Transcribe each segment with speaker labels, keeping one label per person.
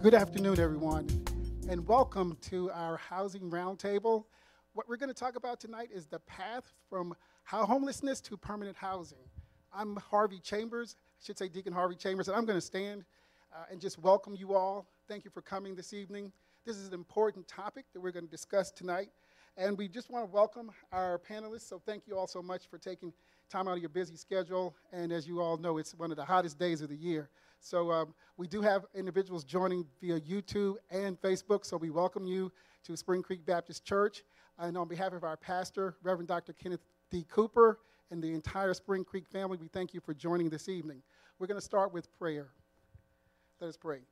Speaker 1: Good afternoon, everyone, and welcome to our Housing Roundtable. What we're going to talk about tonight is the path from homelessness to permanent housing. I'm Harvey Chambers, I should say Deacon Harvey Chambers, and I'm going to stand and just welcome you all. Thank you for coming this evening. This is an important topic that we're going to discuss tonight, and we just want to welcome our panelists, so thank you all so much for taking time out of your busy schedule, and as you all know, it's one of the hottest days of the year. So we do have individuals joining via YouTube and Facebook, so we welcome you to Spring Creek Baptist Church. And on behalf of our pastor, Reverend Dr. Kenneth D. Cooper, and the entire Spring Creek family, we thank you for joining this evening. We're going to start with prayer. Let us pray.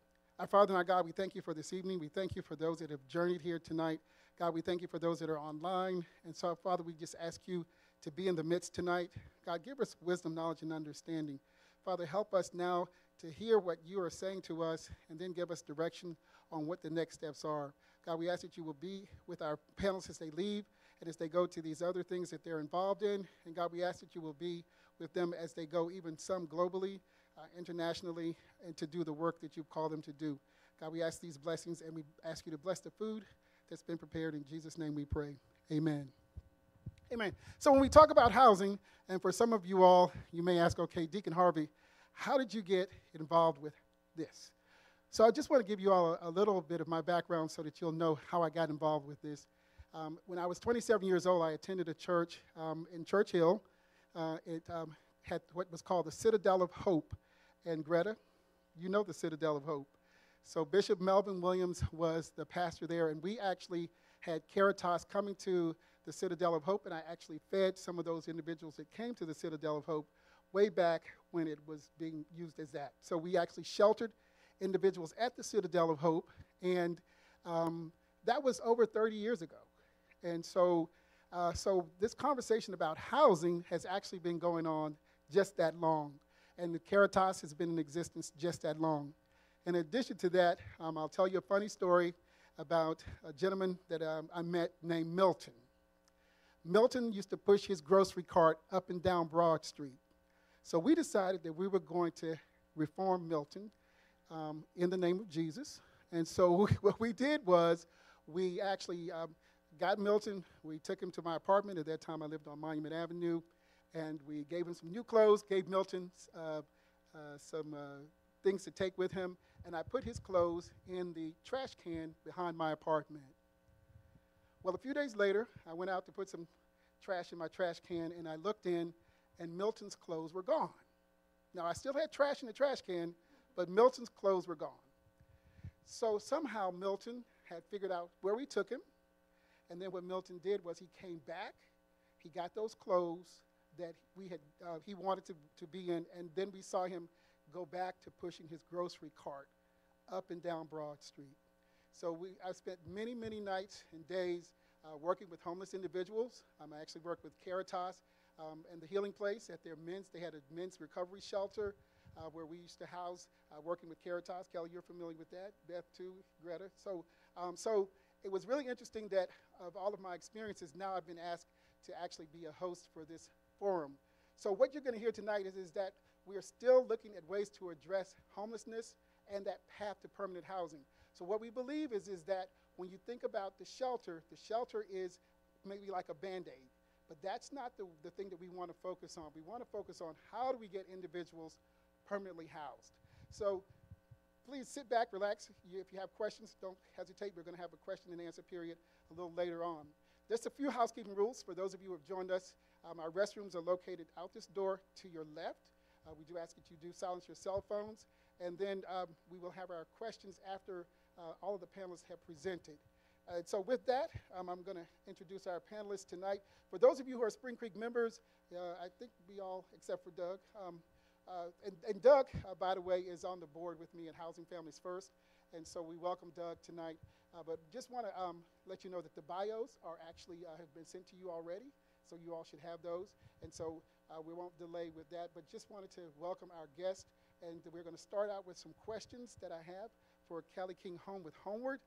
Speaker 1: Our Father and our God, we thank you for this evening. We thank you for those that have journeyed here tonight. God, we thank you for those that are online. And so, Father, we just ask you to be in the midst tonight. God, give us wisdom, knowledge, and understanding. Father, help us now to hear what you are saying to us and then give us direction on what the next steps are. God, we ask that you will be with our panelists as they leave and as they go to these other things that they're involved in. And God, we ask that you will be with them as they go, even some globally, internationally, and to do the work that you've called them to do. God, we ask these blessings and we ask you to bless the food that's been prepared. In Jesus' name we pray. Amen. Amen. So when we talk about housing, and for some of you all, you may ask, okay, Deacon Harvey, how did you get involved with this? So I just want to give you all a little bit of my background so that you'll know how I got involved with this. When I was 27 years old, I attended a church in Church Hill. It had what was called the Citadel of Hope. And Greta, you know the Citadel of Hope. So Bishop Melvin Williams was the pastor there, and we actually had Caritas coming to the Citadel of Hope, and I actually fed some of those individuals that came to the Citadel of Hope way back when it was being used as that. So we actually sheltered individuals at the Citadel of Hope, and that was over 30 years ago. And so this conversation about housing has actually been going on just that long, and the Caritas has been in existence just that long. In addition to that, I'll tell you a funny story about a gentleman that I met named Milton. Milton used to push his grocery cart up and down Broad Street. So we decided that we were going to reform Milton in the name of Jesus. And so what we did was we actually got Milton. We took him to my apartment. At that time, I lived on Monument Avenue. And we gave him some new clothes, gave Milton some things to take with him. And I put his clothes in the trash can behind my apartment. Well, a few days later, I went out to put some trash in my trash can, and I looked in, and Milton's clothes were gone. Now, I still had trash in the trash can, but Milton's clothes were gone. So somehow Milton had figured out where we took him, and then what Milton did was he came back, he got those clothes that he wanted to be in, and then we saw him go back to pushing his grocery cart up and down Broad Street. So I spent many, many nights and days working with homeless individuals. I actually worked with Caritas and the Healing Place at they had a men's recovery shelter where we used to house, working with Caritas. Kelly, you're familiar with that. Beth, too. Greta. So it was really interesting that of all of my experiences, now I've been asked to actually be a host for this forum. So what you're going to hear tonight is that we are still looking at ways to address homelessness and that path to permanent housing. So what we believe is that when you think about the shelter is maybe like a Band-Aid. But that's not the thing that we want to focus on. We want to focus on how do we get individuals permanently housed. So please sit back, relax. If you have questions, don't hesitate. We're going to have a question and answer period a little later on. Just a few housekeeping rules for those of you who have joined us. Our restrooms are located out this door to your left. We do ask that you do silence your cell phones. And then we will have our questions after all of the panelists have presented. So with that, I'm going to introduce our panelists tonight. For those of you who are Spring Creek members, I think we all, except for Doug. And Doug, by the way, is on the board with me at Housing Families First. And so we welcome Doug tonight. But just want to let you know that the bios are actually have been sent to you already. So you all should have those. And so we won't delay with that. But just wanted to welcome our guest. And we're going to start out with some questions that I have for Kelly King Home with Homeward.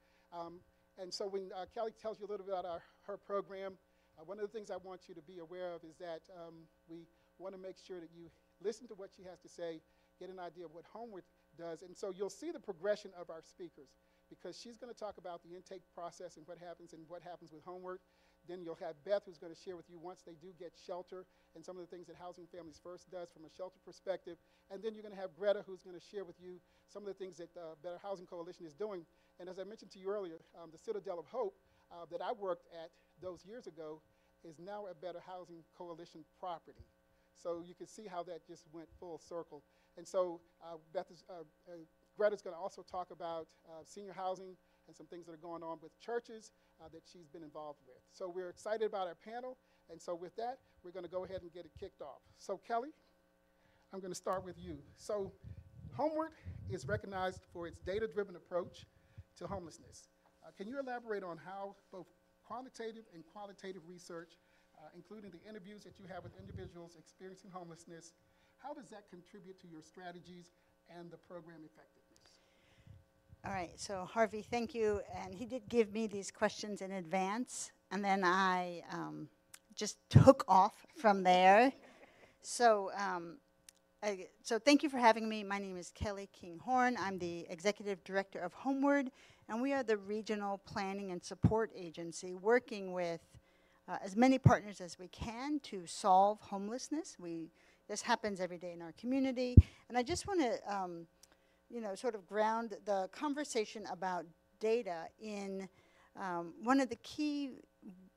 Speaker 1: And so when Kelly tells you a little bit about her program, one of the things I want you to be aware of is that we want to make sure that you listen to what she has to say, get an idea of what Homeward does. And so you'll see the progression of our speakers, because she's going to talk about the intake process and what happens with Homeward. Then you'll have Beth, who's going to share with you once they do get shelter and some of the things that Housing Families First does from a shelter perspective. And then you're going to have Greta, who's going to share with you some of the things that Better Housing Coalition is doing. And as I mentioned to you earlier, the Citadel of Hope that I worked at those years ago is now a Better Housing Coalition property. So you can see how that just went full circle. And so Greta's going to also talk about senior housing and some things that are going on with churches that she's been involved with. So we're excited about our panel. And so with that, we're going to go ahead and get it kicked off. So Kelly, I'm going to start with you. So Homeward is recognized for its data-driven approach to homelessness. Can you elaborate on how both quantitative and qualitative research, including the interviews that you have with individuals experiencing homelessness, how does that contribute to your strategies and the program effectiveness?
Speaker 2: All right, so Harvey, thank you. And he did give me these questions in advance, and then I just took off from there. So thank you for having me. My name is Kelly King-Horne. I'm the Executive Director of Homeward, and we are the regional planning and support agency working with as many partners as we can to solve homelessness. This happens every day in our community, and I just want to sort of ground the conversation about data in one of the key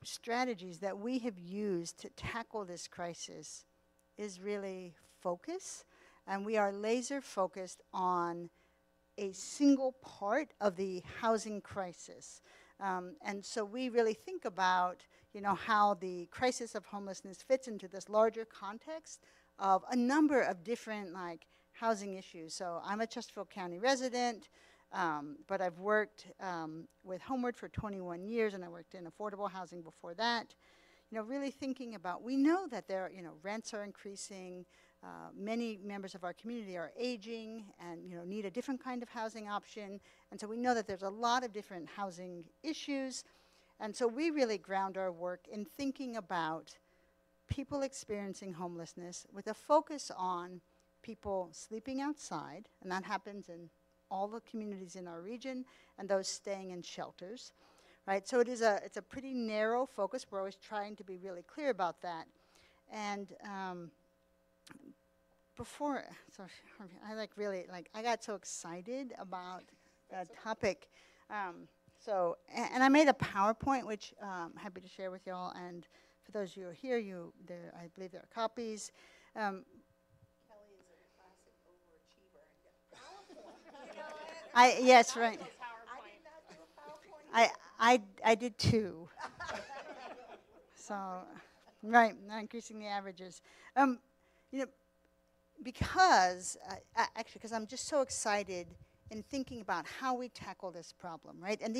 Speaker 2: strategies that we have used to tackle this crisis is really focus, and we are laser focused on a single part of the housing crisis. And so we really think about, how the crisis of homelessness fits into this larger context of a number of different, housing issues. So I'm a Chesterfield County resident, but I've worked with Homeward for 21 years, and I worked in affordable housing before that. Really thinking about, we know that there, rents are increasing. Many members of our community are aging and need a different kind of housing option. And so we know that there's a lot of different housing issues. And so we really ground our work in thinking about people experiencing homelessness with a focus on people sleeping outside, and that happens in all the communities in our region, and those staying in shelters, right? So it's a pretty narrow focus. We're always trying to be really clear about that. And I got so excited about that topic. And I made a PowerPoint, which I'm happy to share with y'all. And for those of you who are here, I believe there are copies.
Speaker 3: Kelly is a classic overachiever.
Speaker 2: Yes, right.
Speaker 3: I did not do a PowerPoint.
Speaker 2: I did too. So, right, not increasing the averages. Because I'm just so excited in thinking about how we tackle this problem, right? And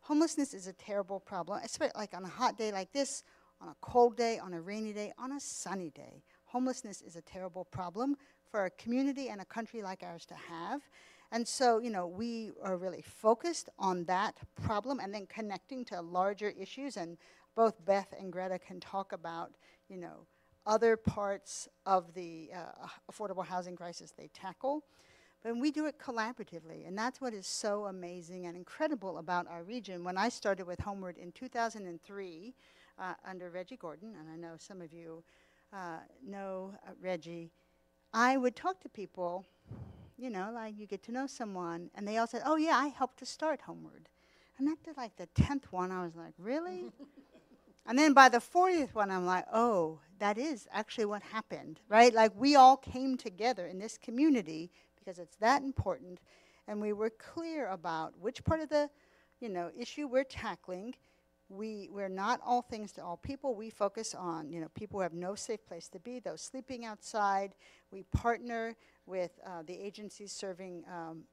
Speaker 2: homelessness is a terrible problem, especially like on a hot day like this, on a cold day, on a rainy day, on a sunny day. Homelessness is a terrible problem for a community and a country like ours to have. And so, we are really focused on that problem and then connecting to larger issues. And both Beth and Greta can talk about, other parts of the affordable housing crisis they tackle. But we do it collaboratively, and that's what is so amazing and incredible about our region. When I started with Homeward in 2003 under Reggie Gordon, and I know some of you know Reggie, I would talk to people, you get to know someone, and they all said, oh yeah, I helped to start Homeward. And after the 10th one, I was like, really? And then by the 40th one, I'm like, oh, that is actually what happened, right? We all came together in this community because it's that important, and we were clear about which part of the, issue we're tackling. We're not all things to all people. We focus on, people who have no safe place to be, those sleeping outside. We partner with the agencies serving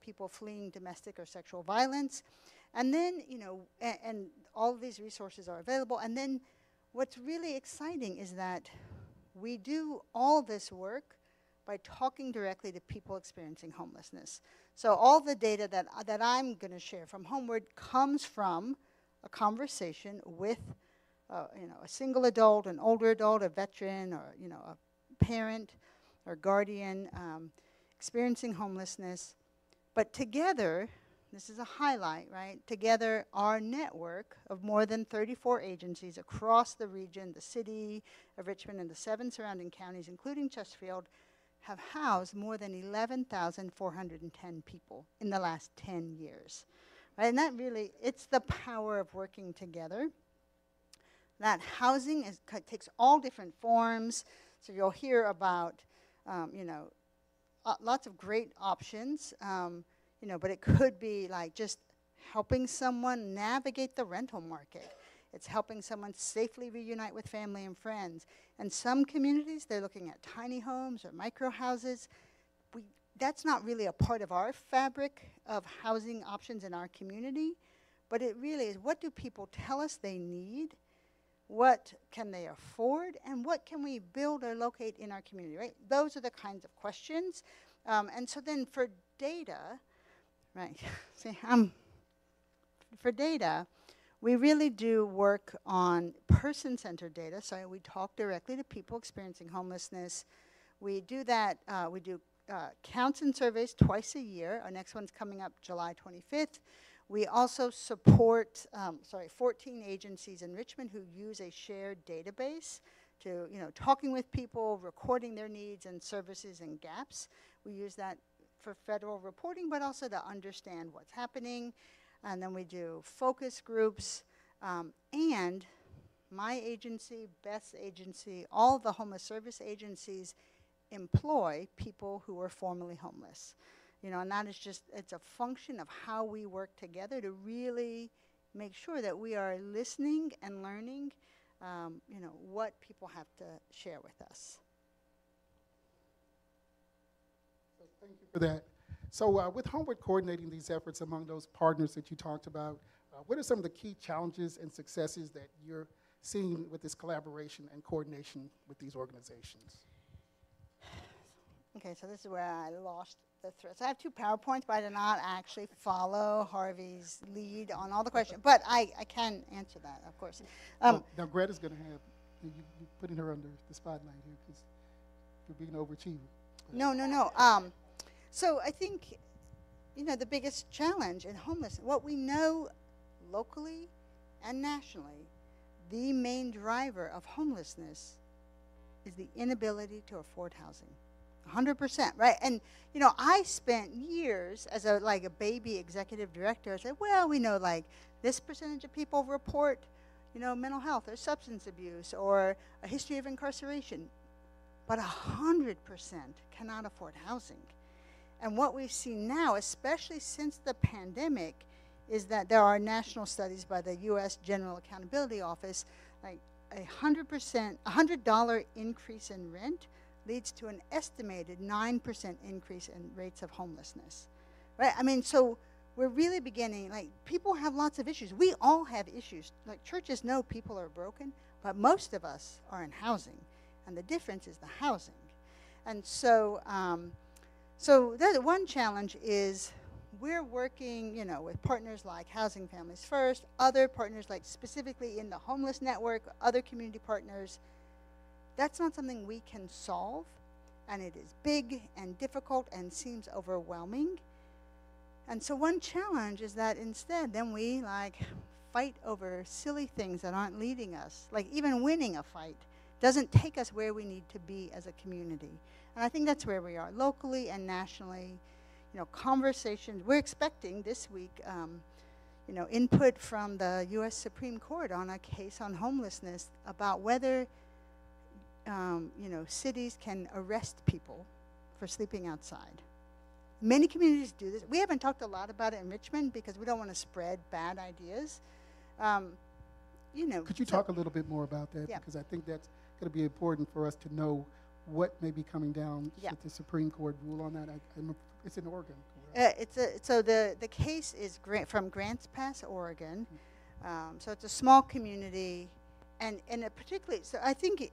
Speaker 2: people fleeing domestic or sexual violence. And then, and all of these resources are available. And then what's really exciting is that we do all this work by talking directly to people experiencing homelessness. So all the data that I'm going to share from Homeward comes from a conversation with a single adult, an older adult, a veteran, or a parent or guardian experiencing homelessness. But together, this is a highlight, right? Together, our network of more than 34 agencies across the region, the city of Richmond and the 7 surrounding counties, including Chesterfield, have housed more than 11,410 people in the last 10 years. Right? And that really, it's the power of working together. That housing takes all different forms. So you'll hear about, lots of great options. But it could be like just helping someone navigate the rental market. It's helping someone safely reunite with family and friends. And some communities, they're looking at tiny homes or micro houses. That's not really a part of our fabric of housing options in our community, but it really is, what do people tell us they need? What can they afford? And what can we build or locate in our community, right? Those are the kinds of questions. And so then for data, right, for data, we really do work on person-centered data. So we talk directly to people experiencing homelessness. We do that, we do counts and surveys twice a year. Our next one's coming up July 25th. We also support 14 agencies in Richmond who use a shared database to, talking with people, recording their needs and services and gaps. We use that for federal reporting, but also to understand what's happening. And then we do focus groups. And my agency, Beth's agency, all the homeless service agencies employ people who are formerly homeless. And that is just, it's a function of how we work together to really make sure that we are listening and learning, what people have to share with us.
Speaker 1: So thank you for that. So with Homeward coordinating these efforts among those partners that you talked about, what are some of the key challenges and successes that you're seeing with this collaboration and coordination with these organizations?
Speaker 2: Okay, so this is where I lost the thread. So I have 2 PowerPoints, but I did not actually follow Harvey's lead on all the questions. But I can answer that, of course.
Speaker 1: Now, Greta's going to have, you're putting her under the spotlight here because you're being an overachiever.
Speaker 2: No. So I think, the biggest challenge in homelessness, what we know locally and nationally, the main driver of homelessness is the inability to afford housing. 100%, right? And, I spent years as a baby executive director. I said, well, we know this percentage of people report, mental health or substance abuse or a history of incarceration. But 100% cannot afford housing. And what we've seen now, especially since the pandemic, is that there are national studies by the U.S. General Accountability Office, $100 increase in rent leads to an estimated 9% increase in rates of homelessness, right? So we're really beginning, people have lots of issues. We all have issues. Churches know people are broken, but most of us are in housing, and the difference is the housing. And so, the one challenge is we're working, with partners like Housing Families First, other partners specifically in the homeless network, other community partners. That's not something we can solve, and it is big and difficult and seems overwhelming. And so one challenge is that instead then we fight over silly things that aren't leading us. Even winning a fight doesn't take us where we need to be as a community. And I think that's where we are locally and nationally. Conversations, we're expecting this week, input from the U.S. Supreme Court on a case on homelessness about whether cities can arrest people for sleeping outside. Many communities do this. We haven't talked a lot about it in Richmond because we don't want to spread bad ideas.
Speaker 1: Could you talk a little bit more about that?
Speaker 2: Yeah.
Speaker 1: Because I think that's going to be important for us to know what may be coming down with the Supreme Court rule on that. It's in Oregon.
Speaker 2: So the case is from Grants Pass, Oregon. So it's a small community. And particularly, so I think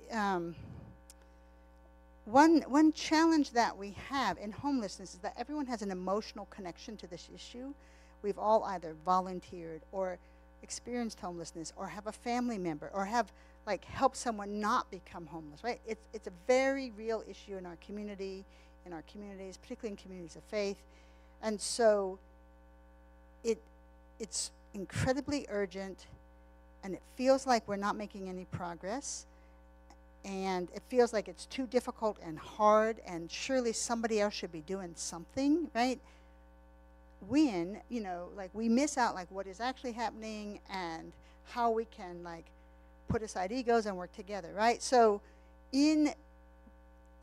Speaker 2: one challenge that we have in homelessness is that everyone has an emotional connection to this issue. We've all either volunteered or experienced homelessness or have a family member or have helped someone not become homeless, right? It's a very real issue in our community, in our communities, particularly in communities of faith. And so it's incredibly urgent, and it feels like we're not making any progress, and it feels like it's too difficult and hard, and surely somebody else should be doing something, right? When, like, we miss out, like, what is actually happening and how we can, like, put aside egos and work together, right? So in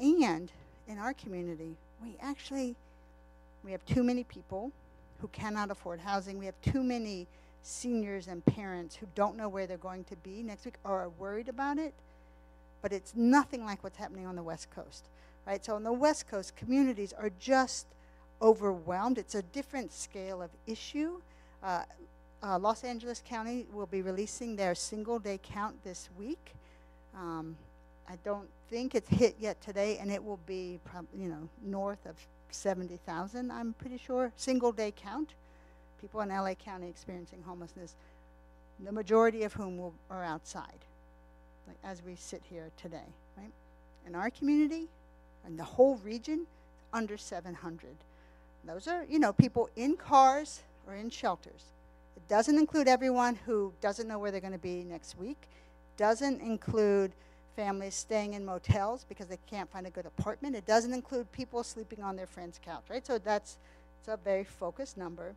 Speaker 2: our community, we have too many people who cannot afford housing. We have too many seniors and parents who don't know where they're going to be next week or are worried about it. But it's nothing like what's happening on the West Coast, right? So on the West Coast, communities are just overwhelmed. It's a different scale of issue. Los Angeles County will be releasing their single-day count this week. I don't think it's hit yet today, and it will be north of 70,000, I'm pretty sure, single-day count. People in LA County experiencing homelessness, the majority of whom are outside, like as we sit here today, right? In our community, and the whole region, under 700. Those are, people in cars or in shelters. It doesn't include everyone who doesn't know where they're going to be next week. Doesn't include families staying in motels because they can't find a good apartment. It doesn't include people sleeping on their friend's couch, right? So it's a very focused number.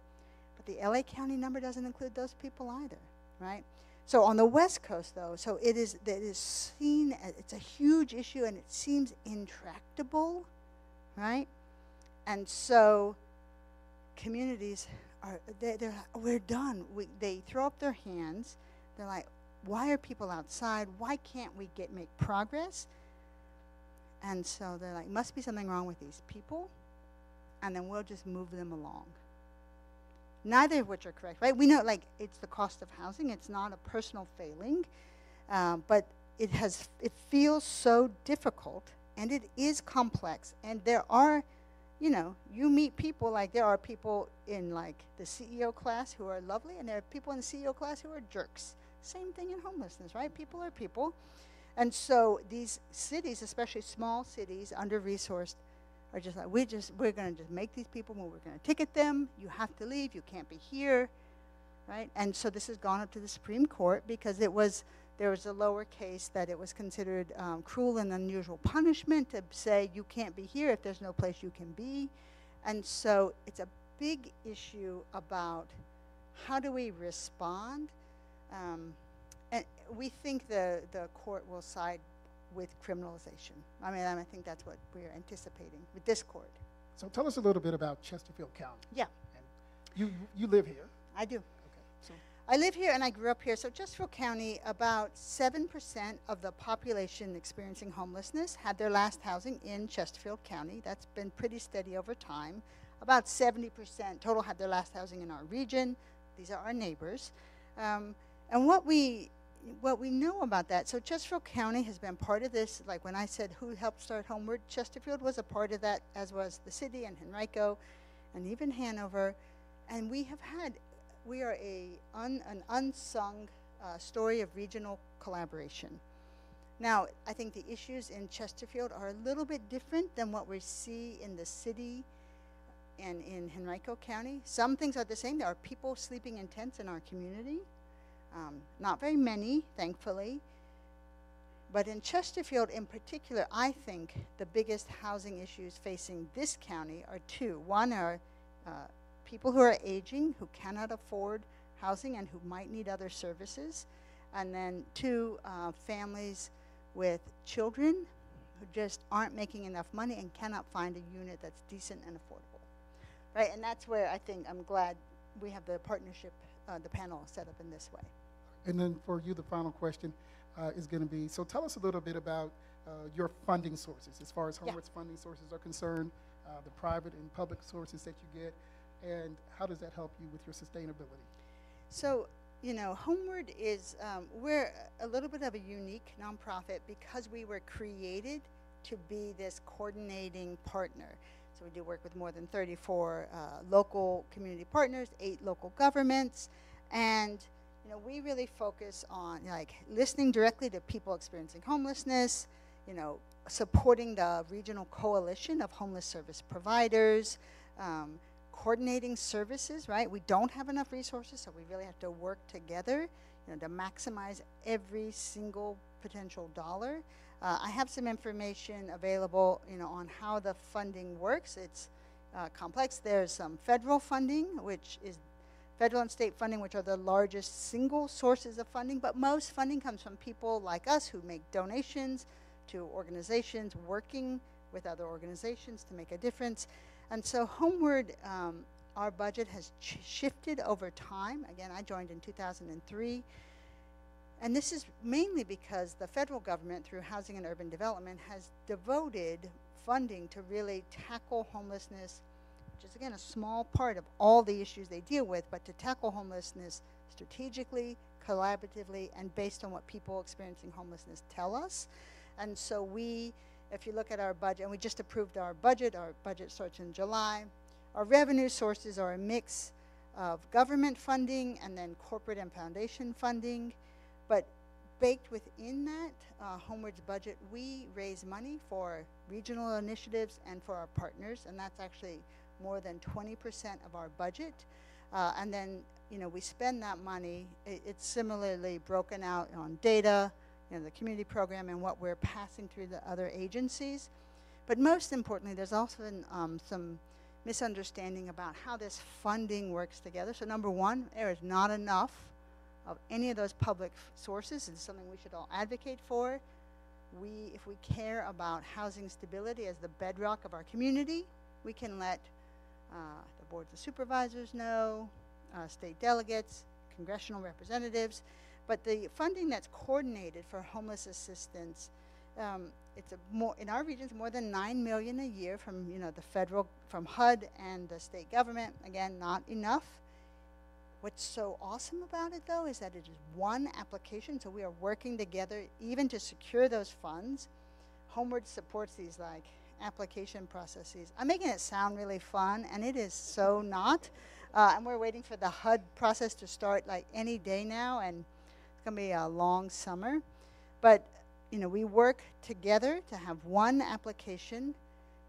Speaker 2: But the LA County number doesn't include those people either, right? So on the West Coast, though, so it is seen as, it's a huge issue, and it seems intractable, right? And so communities we're done. They throw up their hands. They're like, why are people outside? Why can't we make progress? And so they're like, must be something wrong with these people, and then we'll just move them along. Neither of which are correct, right? We know, like, it's the cost of housing. It's not a personal failing, but it feels so difficult, and it is complex. And there are, you meet people, like there are people in, like, the CEO class who are lovely, and there are people in the CEO class who are jerks. Same thing in homelessness, right? People are people. And so these cities, especially small cities, under-resourced, are just like, we're going to just make these people move. We're going to ticket them. You have to leave. You can't be here, right? And so this has gone up to the Supreme Court because there was a lower case that it was considered cruel and unusual punishment to say you can't be here if there's no place you can be. And so it's a big issue about how do we respond. And we think the court will side with criminalization. I think that's what we're anticipating with this court.
Speaker 1: So tell us a little bit about Chesterfield County.
Speaker 2: Yeah.
Speaker 1: And you live here.
Speaker 2: I do.
Speaker 1: Okay. So
Speaker 2: I live here and I grew up here. So Chesterfield County, about 7% of the population experiencing homelessness had their last housing in Chesterfield County. That's been pretty steady over time. About 70% total had their last housing in our region. These are our neighbors. And what we know about that, so Chesterfield County has been part of this, like when I said who helped start Homeward, Chesterfield was a part of that, as was the city and Henrico and even Hanover. And we are an unsung story of regional collaboration. Now, I think the issues in Chesterfield are a little bit different than what we see in the city and in Henrico County. Some things are the same. There are people sleeping in tents in our community. Not very many, thankfully. But in Chesterfield in particular, I think the biggest housing issues facing this county are two. One are people who are aging, who cannot afford housing and who might need other services. And then two, families with children who just aren't making enough money and cannot find a unit that's decent and affordable. Right, and that's where I think I'm glad we have the partnership, the panel set up in this way.
Speaker 1: And then for you, the final question is going to be, so tell us a little bit about your funding sources, as far as Homeward's funding sources are concerned, the private and public sources that you get, and how does that help you with your sustainability?
Speaker 2: So, Homeward is, we're a little bit of a unique nonprofit because we were created to be this coordinating partner. So we do work with more than 34 local community partners, 8 local governments, and we really focus on listening directly to people experiencing homelessness, supporting the regional coalition of homeless service providers, coordinating services, right? We don't have enough resources, so we really have to work together, to maximize every single potential dollar. I have some information available, on how the funding works. It's complex. There's some federal funding, which is federal and state funding, which are the largest single sources of funding, but most funding comes from people like us who make donations to organizations working with other organizations to make a difference. And so Homeward, our budget has shifted over time. Again, I joined in 2003. And this is mainly because the federal government, through Housing and Urban Development, has devoted funding to really tackle homelessness, which is, again, a small part of all the issues they deal with, but to tackle homelessness strategically, collaboratively, and based on what people experiencing homelessness tell us. And so we, if you look at our budget, and we just approved our budget starts in July. Our revenue sources are a mix of government funding and then corporate and foundation funding. But baked within that, Homeward's budget, we raise money for regional initiatives and for our partners, and that's actually more than 20% of our budget. And then, we spend that money. It's similarly broken out on data, the community program, and what we're passing through the other agencies. But most importantly, there's also some misunderstanding about how this funding works together. So number one, there is not enough of any of those public sources. It's something we should all advocate for. If we care about housing stability as the bedrock of our community, we can let the boards of supervisors know, state delegates, congressional representatives. But the funding that's coordinated for homeless assistance, in our regions, more than $9 million a year from the federal, from HUD and the state government. Again, not enough. What's so awesome about it, though, is that it is one application, so we are working together even to secure those funds. Homeward supports these application processes. I'm making it sound really fun, and it is so not. And we're waiting for the HUD process to start any day now, and it's going to be a long summer. But we work together to have one application.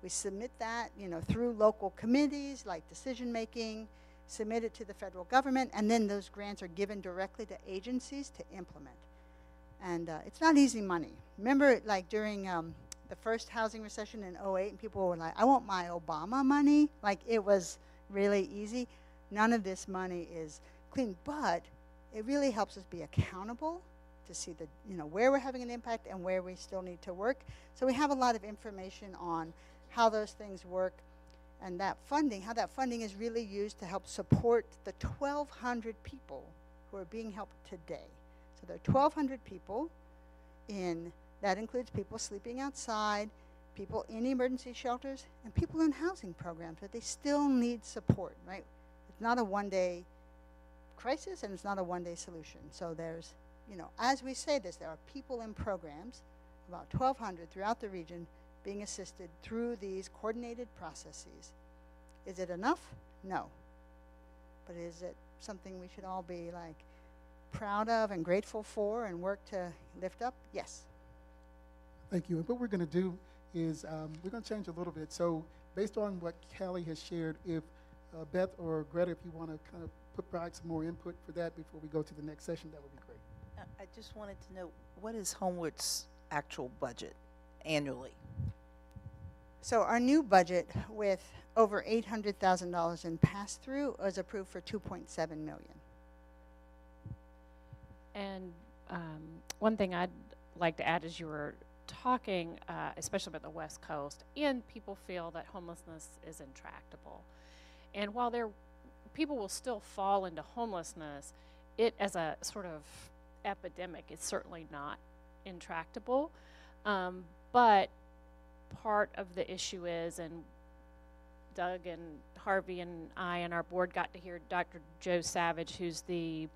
Speaker 2: We submit that through local committees like decision making, submit it to the federal government, and then those grants are given directly to agencies to implement. And it's not easy money. Remember, during the first housing recession in '08, and people were like, I want my Obama money. It was really easy. None of this money is clean, but it really helps us be accountable to see where we're having an impact and where we still need to work. So we have a lot of information on how those things work, and how that funding is really used to help support the 1,200 people who are being helped today. So there are 1,200 people that includes people sleeping outside, people in emergency shelters, and people in housing programs, but they still need support, right? It's not a one-day crisis, and it's not a one-day solution. So there's, as we say this, there are people in programs, about 1,200 throughout the region, being assisted through these coordinated processes. Is it enough? No. But is it something we should all be proud of and grateful for and work to lift up? Yes.
Speaker 1: Thank you. And what we're going to do is we're going to change a little bit. So based on what Kelly has shared, if Beth or Greta, if you want to kind of provide some more input for that before we go to the next session, that would be great.
Speaker 4: I just wanted to know, what is Homeward's actual budget annually?
Speaker 2: So our new budget with over $800,000 in pass-through was approved for $2.7 million.
Speaker 5: And one thing I'd like to add is you were talking, especially about the West Coast, and people feel that homelessness is intractable. And while people will still fall into homelessness, it as a sort of epidemic is certainly not intractable. But part of the issue is, and Doug and Harvey and I and our board got to hear Dr. Joe Savage, who's the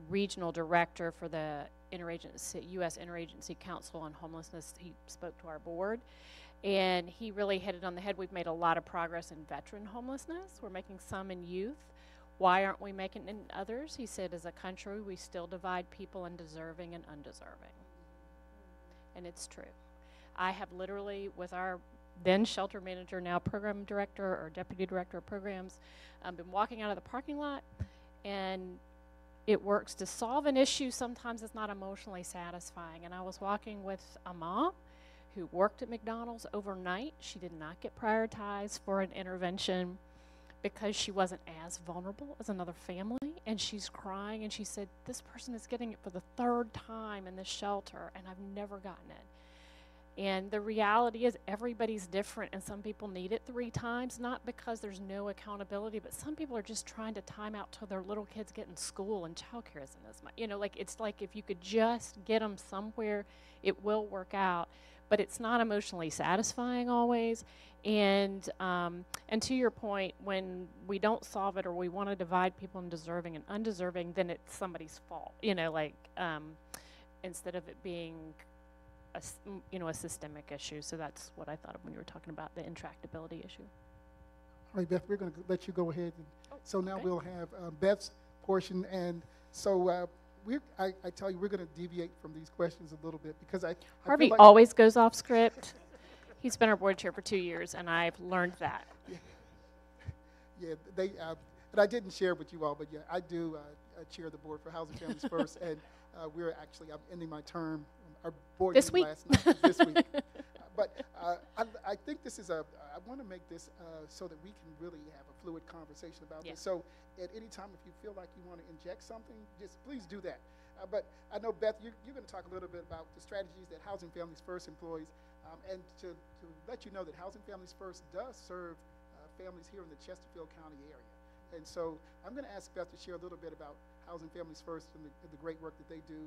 Speaker 5: regional director for the U.S. Interagency Council on Homelessness. He spoke to our board, and he really hit it on the head. We've made a lot of progress in veteran homelessness. We're making some in youth. Why aren't we making it in others? He said, as a country, we still divide people in deserving and undeserving. And it's true. I have literally, with our then shelter manager, now program director or deputy director of programs. I've been walking out of the parking lot, and it works to solve an issue. Sometimes it's not emotionally satisfying. And I was walking with a mom who worked at McDonald's overnight. She did not get prioritized for an intervention because she wasn't as vulnerable as another family. And she's crying, and she said, this person is getting it for the 3rd time in this shelter, and I've never gotten it. And the reality is everybody's different, and some people need it 3 times, not because there's no accountability, but some people are just trying to time out till their little kids get in school and childcare isn't as much. You know, like it's like if you could just get them somewhere, it will work out. But it's not emotionally satisfying always. And to your point, when we don't solve it or we want to divide people in deserving and undeserving, then it's somebody's fault. You know, like instead of it being a systemic issue. So that's what I thought of when you were talking about the intractability issue.
Speaker 1: All right, Beth, we're going to let you go ahead. So now
Speaker 5: okay.
Speaker 1: we'll have Beth's portion. And so I tell you, we're going to deviate from these questions a little bit because I
Speaker 5: Harvey
Speaker 1: feel like
Speaker 5: always goes off script. He's been our board chair for 2 years, and I've learned that.
Speaker 1: Yeah, and I didn't share with you all, but yeah, I do chair the board for Housing Families First, and I'm ending my term. Our board
Speaker 5: This
Speaker 1: meeting
Speaker 5: week?
Speaker 1: last night, this week. But I think this is I want to make this so that we can really have a fluid conversation about
Speaker 5: Yeah.
Speaker 1: this. So at any time, if you feel like you want to inject something, just please do that. But I know, Beth, you're going to talk a little bit about the strategies that Housing Families First employs, and to let you know that Housing Families First does serve families here in the Chesterfield County area. And so I'm going to ask Beth to share a little bit about Housing Families First and the great work that they do.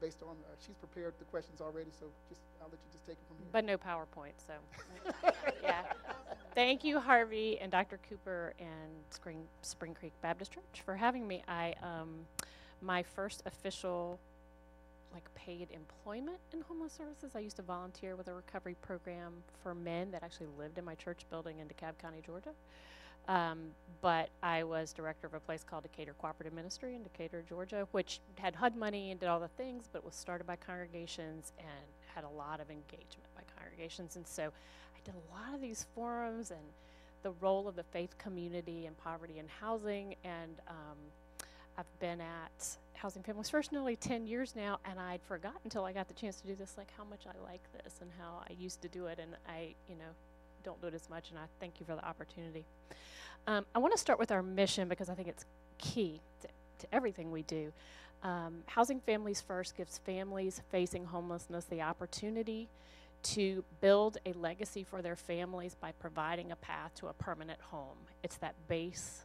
Speaker 1: Based on, she's prepared the questions already, so I'll let you just take it from here.
Speaker 5: But no PowerPoint, so yeah. Thank you, Harvey and Dr. Cooper and Spring Creek Baptist Church for having me. My first official paid employment in homeless services, I used to volunteer with a recovery program for men that actually lived in my church building in DeKalb County, Georgia. But I was director of a place called Decatur Cooperative Ministry in Decatur, Georgia, which had HUD money and did all the things, but was started by congregations and had a lot of engagement by congregations. And so I did a lot of these forums and the role of the faith community in poverty and housing. And I've been at Housing Families First nearly 10 years now, and I'd forgotten until I got the chance to do this, how much I like this and how I used to do it. And I, don't do it as much, and I thank you for the opportunity. I want to start with our mission because I think it's key to everything we do. Housing Families First gives families facing homelessness the opportunity to build a legacy for their families by providing a path to a permanent home. It's that base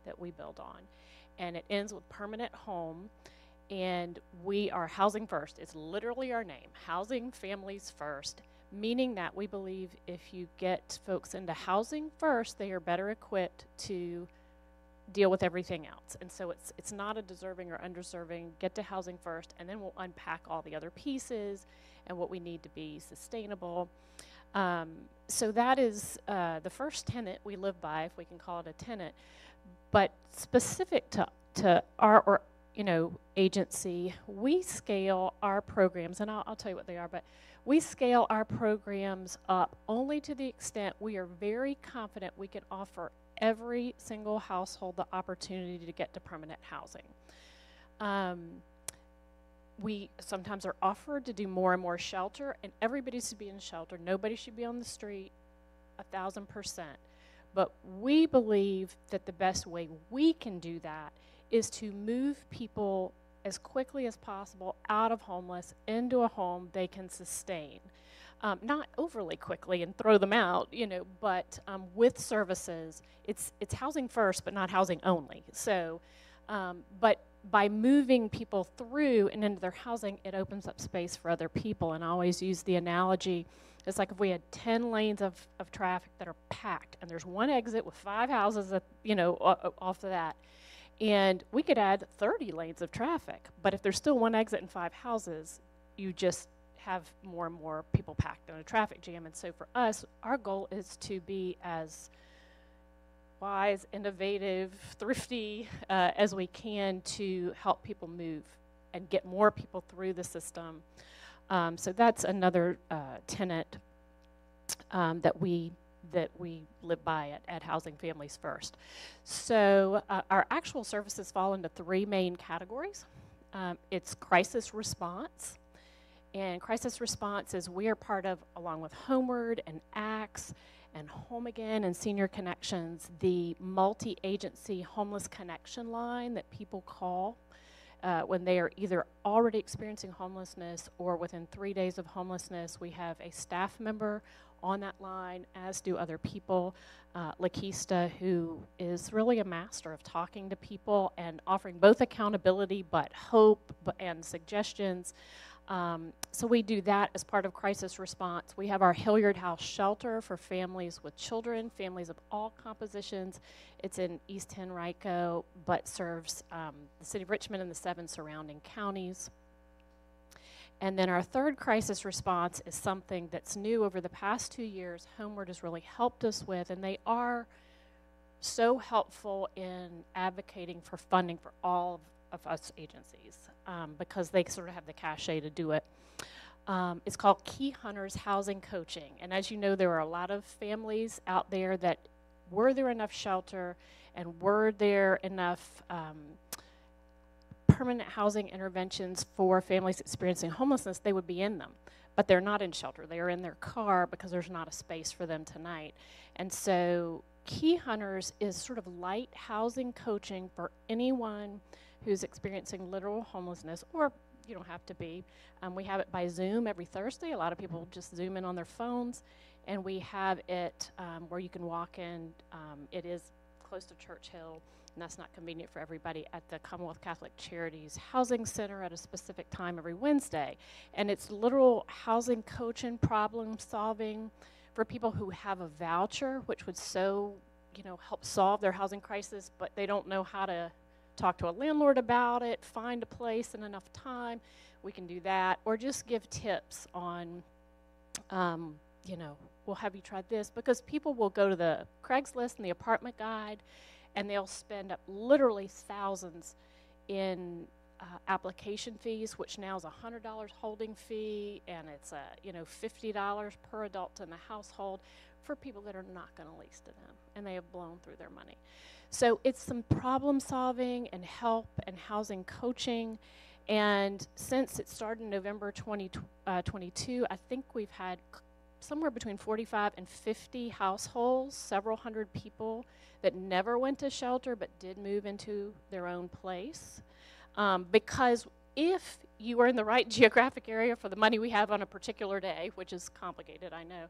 Speaker 5: that we build on. And it ends with permanent home, and we are Housing First. It's literally our name, Housing Families First. Meaning that we believe if you get folks into housing first, they are better equipped to deal with everything else. And so it's not a deserving or undeserving, get to housing first, and then we'll unpack all the other pieces and what we need to be sustainable. So that is the first tenet we live by, if we can call it a tenet. But specific to our agency, we scale our programs, and I'll tell you what they are, but we scale our programs up only to the extent we are very confident we can offer every single household the opportunity to get to permanent housing. We sometimes are offered to do more and more shelter, and everybody should be in shelter. Nobody should be on the street, 1,000%. But we believe that the best way we can do that is to move people as quickly as possible out of homeless into a home they can sustain. Not overly quickly and throw them out, but with services. It's housing first, but not housing only. So, but by moving people through and into their housing, it opens up space for other people. And I always use the analogy, it's like if we had 10 lanes of traffic that are packed, and there's one exit with 5 houses, off of that. And we could add 30 lanes of traffic, but if there's still one exit and 5 houses, you just have more and more people packed in a traffic jam. And so for us, our goal is to be as wise, innovative, thrifty as we can to help people move and get more people through the system. So that's another tenet. that we live by at Housing Families First. So our actual services fall into three main categories. It's crisis response. And crisis response is we are part of, along with Homeward and ACTS and Home Again and Senior Connections, the multi-agency homeless connection line that people call when they are either already experiencing homelessness or within 3 days of homelessness. We have a staff member on that line, as do other people. Lakeista, who is really a master of talking to people and offering both accountability but hope and suggestions. So we do that as part of crisis response. We have our Hilliard House shelter for families with children, families of all compositions. It's in East Henrico, but serves the city of Richmond and the 7 surrounding counties. And then our third crisis response is something that's new over the past 2 years. Homeward has really helped us with, and they are so helpful in advocating for funding for all of us agencies because they sort of have the cachet to do it. It's called Key Hunters Housing Coaching. And as you know, there are a lot of families out there that were there enough shelter and were there enough permanent housing interventions for families experiencing homelessness, they would be in them. But they're not in shelter. They are in their car because there's not a space for them tonight. And so Key Hunters is sort of light housing coaching for anyone who's experiencing literal homelessness, or you don't have to be. We have it by Zoom every Thursday. A lot of people just Zoom in on their phones. And we have it where you can walk in. It is close to Churchill, and that's not convenient for everybody, at the Commonwealth Catholic Charities Housing Center at a specific time every Wednesday. And it's literal housing coaching, problem solving for people who have a voucher, which would help solve their housing crisis, but they don't know how to talk to a landlord about it, find a place in enough time. We can do that, or just give tips on, well, have you tried this? Because people will go to the Craigslist and the apartment guide, and they'll spend up literally thousands in application fees, which now is a $100 holding fee, and it's $50 per adult in the household for people that are not going to lease to them, and they have blown through their money. So it's some problem solving and help and housing coaching. And since it started in November 2022, I think we've had somewhere between 45 and 50 households, several hundred people that never went to shelter but did move into their own place. Because if you are in the right geographic area for the money we have on a particular day, which is complicated, I know,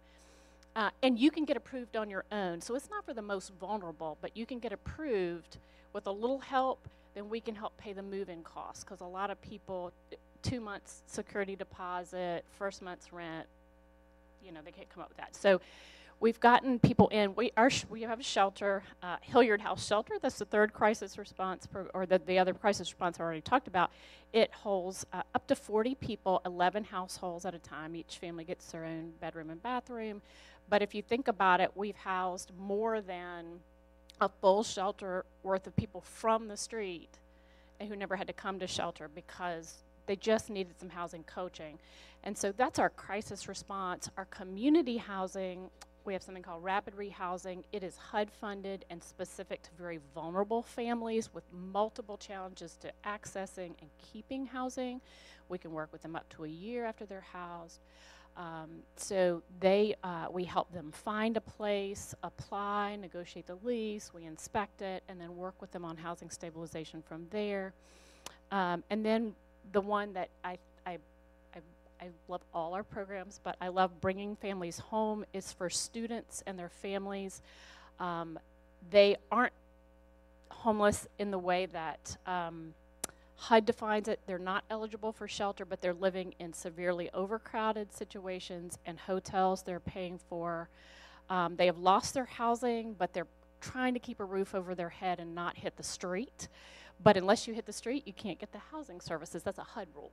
Speaker 5: and you can get approved on your own. So it's not for the most vulnerable, but you can get approved with a little help, then we can help pay the move-in costs. Because a lot of people, 2 months security deposit, first month's rent, they can't come up with that. So we've gotten people in. We have a shelter, Hilliard House Shelter. That's the third crisis response, or the other crisis response I already talked about. It holds up to 40 people, 11 households at a time. Each family gets their own bedroom and bathroom. But if you think about it, we've housed more than a full shelter worth of people from the street and who never had to come to shelter because they just needed some housing coaching. And so that's our crisis response. Our community housing, we have something called rapid rehousing. It is HUD funded and specific to very vulnerable families with multiple challenges to accessing and keeping housing. We can work with them up to a year after they're housed. So we help them find a place, apply, negotiate the lease, we inspect it, and then work with them on housing stabilization from there. And then the one that I love all our programs, but I love bringing families home is for students and their families. They aren't homeless in the way that HUD defines it. They're not eligible for shelter, but they're living in severely overcrowded situations and hotels they're paying for. They have lost their housing, but they're trying to keep a roof over their head and not hit the street. But unless you hit the street, you can't get the housing services. That's a HUD rule.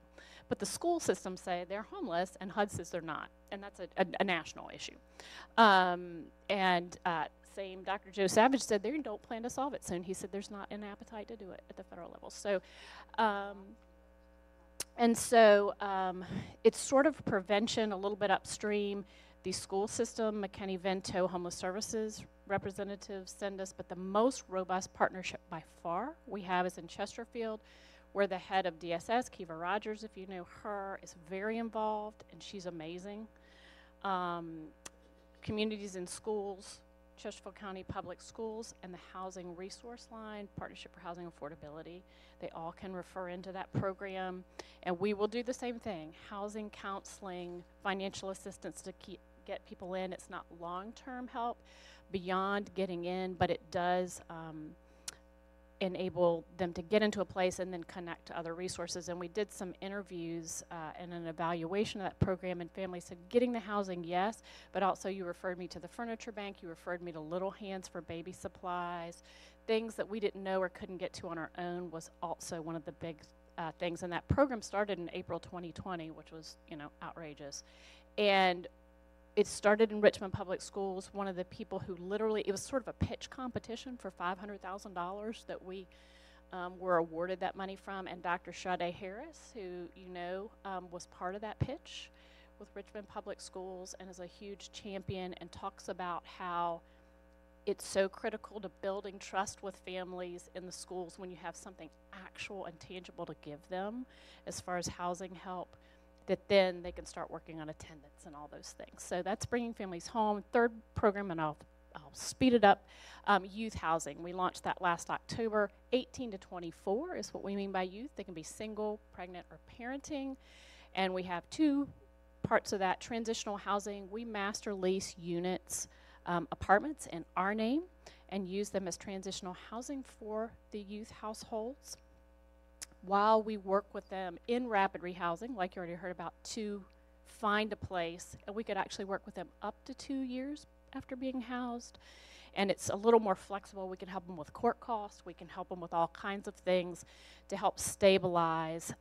Speaker 5: But the school systems say they're homeless, and HUD says they're not. And that's a national issue. Same Dr. Joe Savage said they don't plan to solve it soon. He said there's not an appetite to do it at the federal level. So, it's sort of prevention a little bit upstream. the school system, McKinney-Vento Homeless Services representatives send us, but the most robust partnership by far we have is in Chesterfield, where the head of DSS, Kiva Rogers, if you know her, is very involved, and she's amazing. Communities in schools, Chesterfield County Public Schools, and the Housing Resource Line, Partnership for Housing Affordability. They all can refer into that program, and we will do the same thing, housing, counseling, financial assistance to get people in. It's not long-term help beyond getting in, but it does enable them to get into a place and then connect to other resources. And we did some interviews and an evaluation of that program, and families said getting the housing, yes, but also you referred me to the furniture bank, you referred me to Little Hands for baby supplies. Things that we didn't know or couldn't get to on our own was also one of the big things. And that program started in April 2020, which was, outrageous. And it started in Richmond Public Schools. One of the people who literally, it was sort of a pitch competition for $500,000 that we were awarded that money from. And Dr. Sade Harris, who was part of that pitch with Richmond Public Schools and is a huge champion and talks about how it's so critical to building trust with families in the schools when you have something actual and tangible to give them as far as housing help, that then they can start working on attendance and all those things. So that's bringing families home. Third program, and I'll speed it up, youth housing. We launched that last October. 18 to 24 is what we mean by youth. They can be single, pregnant, or parenting. And we have two parts of that. Transitional housing, we master lease units, apartments in our name, and use them as transitional housing for the youth households, while we work with them in rapid rehousing, like you already heard about, to find a place. And we could actually work with them up to 2 years after being housed. And it's a little more flexible. We can help them with court costs. We can help them with all kinds of things to help stabilize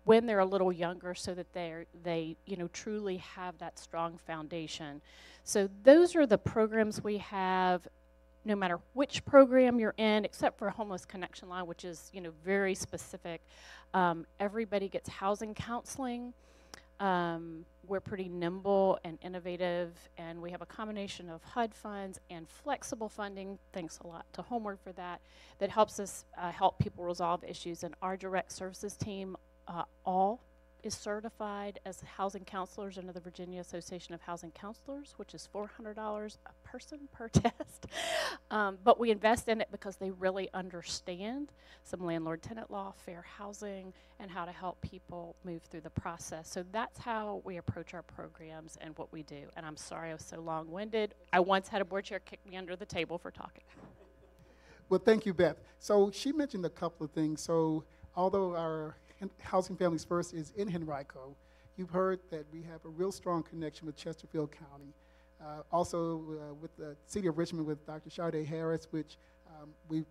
Speaker 5: when they're a little younger, so that they truly have that strong foundation. So those are the programs we have. No matter which program you're in, except for Homeless Connection Line, which is very specific, everybody gets housing counseling. We're pretty nimble and innovative, and we have a combination of HUD funds and flexible funding, thanks a lot to Homeward for that, that helps us help people resolve issues. And our direct services team all is certified as housing counselors under the Virginia Association of Housing Counselors, which is $400 a person per test. But we invest in it because they really understand some landlord-tenant law, fair housing, and how to help people move through the process. So that's how we approach our programs and what we do. And I'm sorry I was so long-winded. I once had a board chair kick me under the table for talking.
Speaker 1: Well, thank you, Beth. So she mentioned a couple of things. So although our Housing Families First is in Henrico, you've heard that we have a real strong connection with Chesterfield County. Also with the City of Richmond with Dr. Sade Harris, which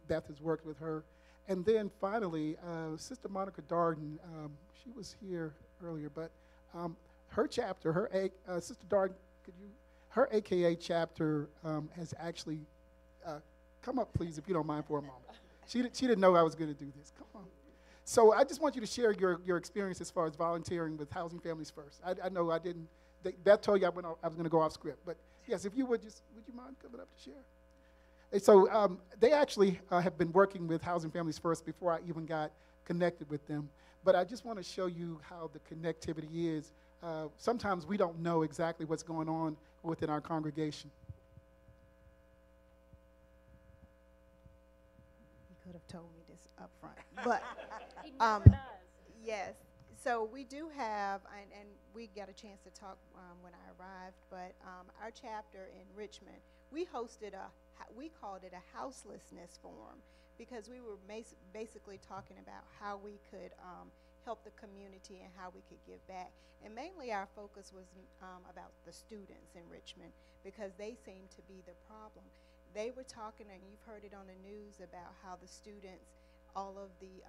Speaker 1: Beth has worked with her. And then finally, Sister Monica Darden, she was here earlier, but her chapter, Sister Darden, her AKA chapter has actually, come up please if you don't mind for a moment. She didn't know I was going to do this, come on. So I just want you to share your experience as far as volunteering with Housing Families First. I know I didn't, Beth told you I was going to go off script, but yes, if you would you mind coming up to share? And so they actually have been working with Housing Families First before I even got connected with them. But I just want to show you how the connectivity is. Sometimes we don't know exactly what's going on within our congregation.
Speaker 3: You could have told me this up front, but yes. So we do have, and we got a chance to talk when I arrived, but our chapter in Richmond, we called it a houselessness forum, because we were basically talking about how we could help the community and how we could give back. And mainly our focus was about the students in Richmond, because they seem to be the problem. They were talking, and you've heard it on the news, about how the students, all of the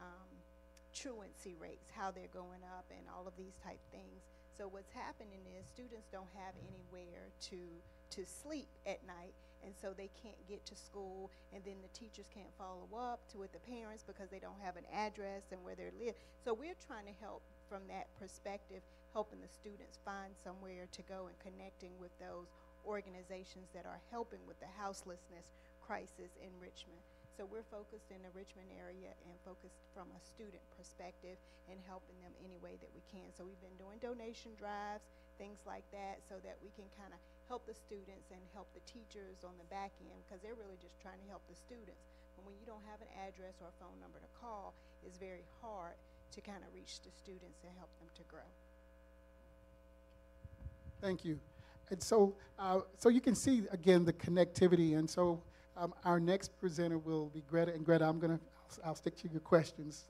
Speaker 3: truancy rates, how they're going up, and all of these type things. So what's happening is students don't have anywhere to sleep at night, and so they can't get to school, and then the teachers can't follow up with the parents because they don't have an address and where they live. So we're trying to help from that perspective, helping the students find somewhere to go and connecting with those organizations that are helping with the houselessness crisis in Richmond. So we're focused in the Richmond area and focused from a student perspective and helping them any way that we can. So we've been doing donation drives, things like that, so that we can kind of help the students and help the teachers on the back end, because they're really just trying to help the students. But when you don't have an address or a phone number to call, it's very hard to kind of reach the students and help them to grow.
Speaker 1: Thank you. And so, so you can see again the connectivity. And so, our next presenter will be Greta. And Greta, I'll stick to your questions.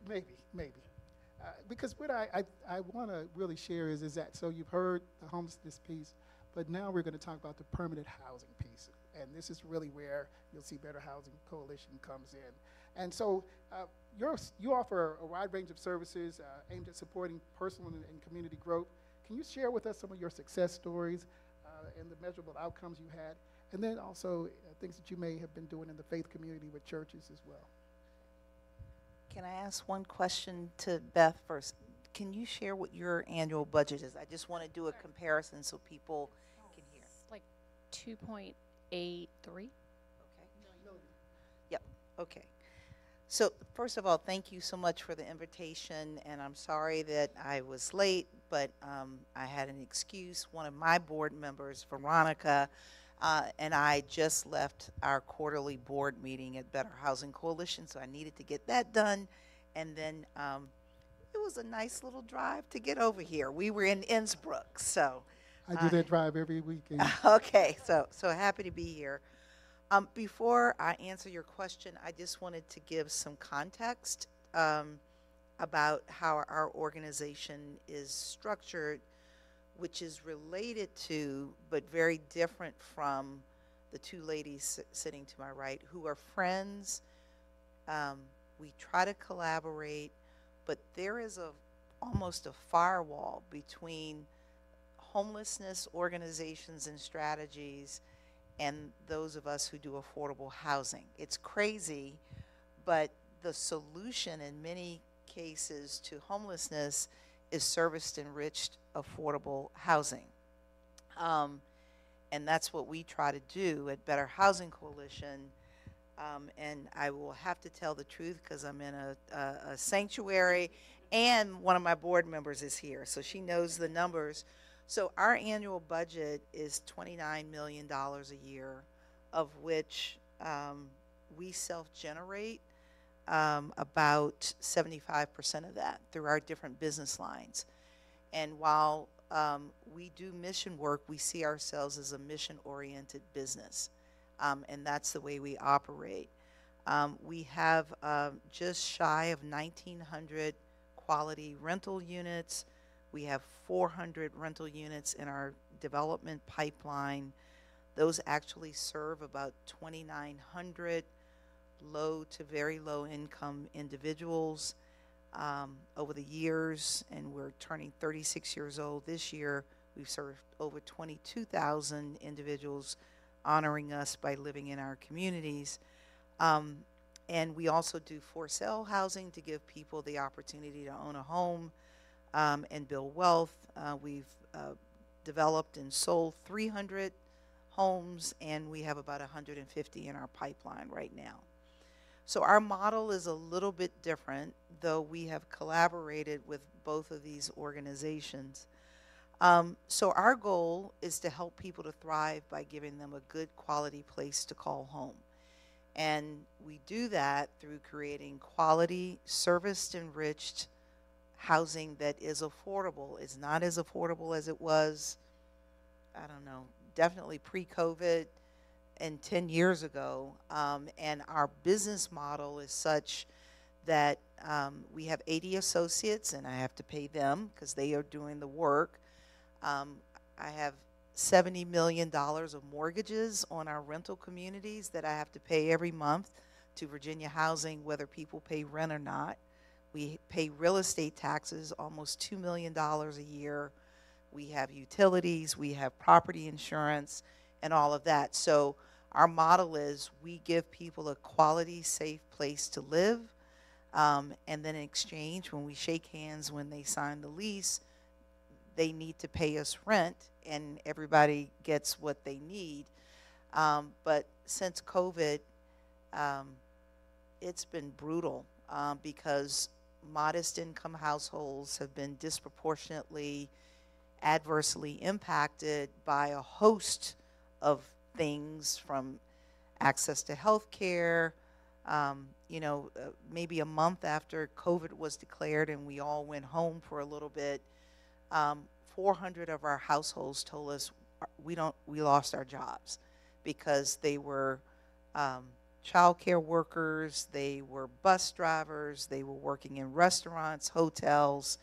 Speaker 1: Maybe. Because what I want to really share is that, so you've heard the homelessness piece, but now we're going to talk about the permanent housing piece. And this is really where you'll see Better Housing Coalition comes in. And so you offer a wide range of services aimed at supporting personal and community growth. Can you share with us some of your success stories and the measurable outcomes you had? And then also things that you may have been doing in the faith community with churches as well.
Speaker 4: Can I ask one question to Beth first? Can you share what your annual budget is? I just want to do a comparison so people can hear.
Speaker 5: It's like 2.83.
Speaker 4: Okay. Yep. Okay. So first of all, thank you so much for the invitation, and I'm sorry that I was late, but I had an excuse. One of my board members, Veronica, and I just left our quarterly board meeting at Better Housing Coalition, so I needed to get that done. And then it was a nice little drive to get over here. We were in Innsbruck, so.
Speaker 1: I do that drive every weekend.
Speaker 4: Okay, so happy to be here. Before I answer your question, I just wanted to give some context about how our organization is structured, which is related to, but very different from, the two ladies sitting to my right, who are friends. We try to collaborate, but there is almost a firewall between homelessness organizations and strategies and those of us who do affordable housing. It's crazy, but the solution in many cases to homelessness is service-enriched affordable housing. And that's what we try to do at Better Housing Coalition. And I will have to tell the truth because I'm in a sanctuary, and one of my board members is here, so she knows the numbers. So our annual budget is $29 million a year, of which we self-generate about 75% of that through our different business lines. And while we do mission work, we see ourselves as a mission-oriented business, and that's the way we operate. We have just shy of 1,900 quality rental units. We have 400 rental units in our development pipeline. Those actually serve about 2,900 low to very low income individuals over the years, and we're turning 36 years old this year. We've served over 22,000 individuals, honoring us by living in our communities. And we also do for sale housing to give people the opportunity to own a home and build wealth. We've developed and sold 300 homes, and we have about 150 in our pipeline right now. So our model is a little bit different, though we have collaborated with both of these organizations. So our goal is to help people to thrive by giving them a good quality place to call home. And we do that through creating quality, service-enriched housing that is affordable. It's not as affordable as it was, I don't know, definitely pre-COVID and 10 years ago. And our business model is such that we have 80 associates, and I have to pay them because they are doing the work. I have $70 million of mortgages on our rental communities that I have to pay every month to Virginia Housing, whether people pay rent or not. We pay real estate taxes, almost $2 million a year we have utilities, we have property insurance, and all of that. So our model is we give people a quality, safe place to live, and then in exchange, when we shake hands, when they sign the lease, they need to pay us rent, and everybody gets what they need. But since COVID, it's been brutal because modest income households have been disproportionately adversely impacted by a host of things, from access to health care. Maybe a month after COVID was declared and we all went home for a little bit, 400 of our households told us we lost our jobs because they were child care workers, they were bus drivers, they were working in restaurants, hotels,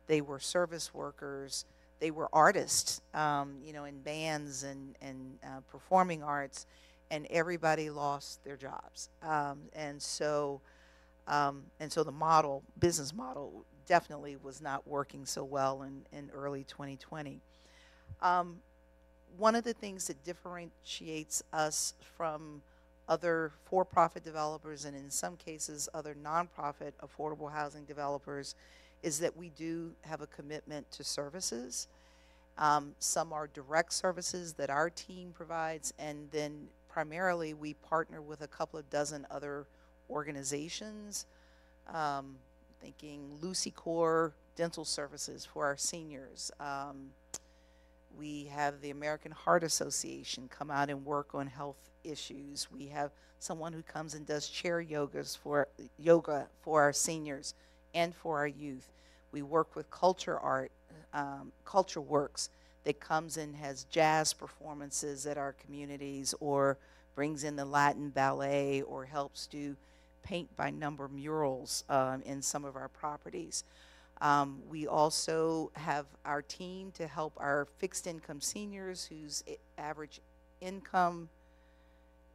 Speaker 4: they were service workers, they were artists, in bands and performing arts, and everybody lost their jobs. And so the business model definitely was not working so well in early 2020. One of the things that differentiates us from other for-profit developers, and in some cases other nonprofit affordable housing developers, is that we do have a commitment to services. Some are direct services that our team provides, and then primarily we partner with a couple of dozen other organizations, thinking Lucy Core dental services for our seniors. We have the American Heart Association come out and work on health issues. We have someone who comes and does chair yoga for our seniors and for our youth. We work with Culture Works, that comes and has jazz performances at our communities, or brings in the Latin ballet, or helps do paint by number murals in some of our properties. We also have our team to help our fixed income seniors whose average income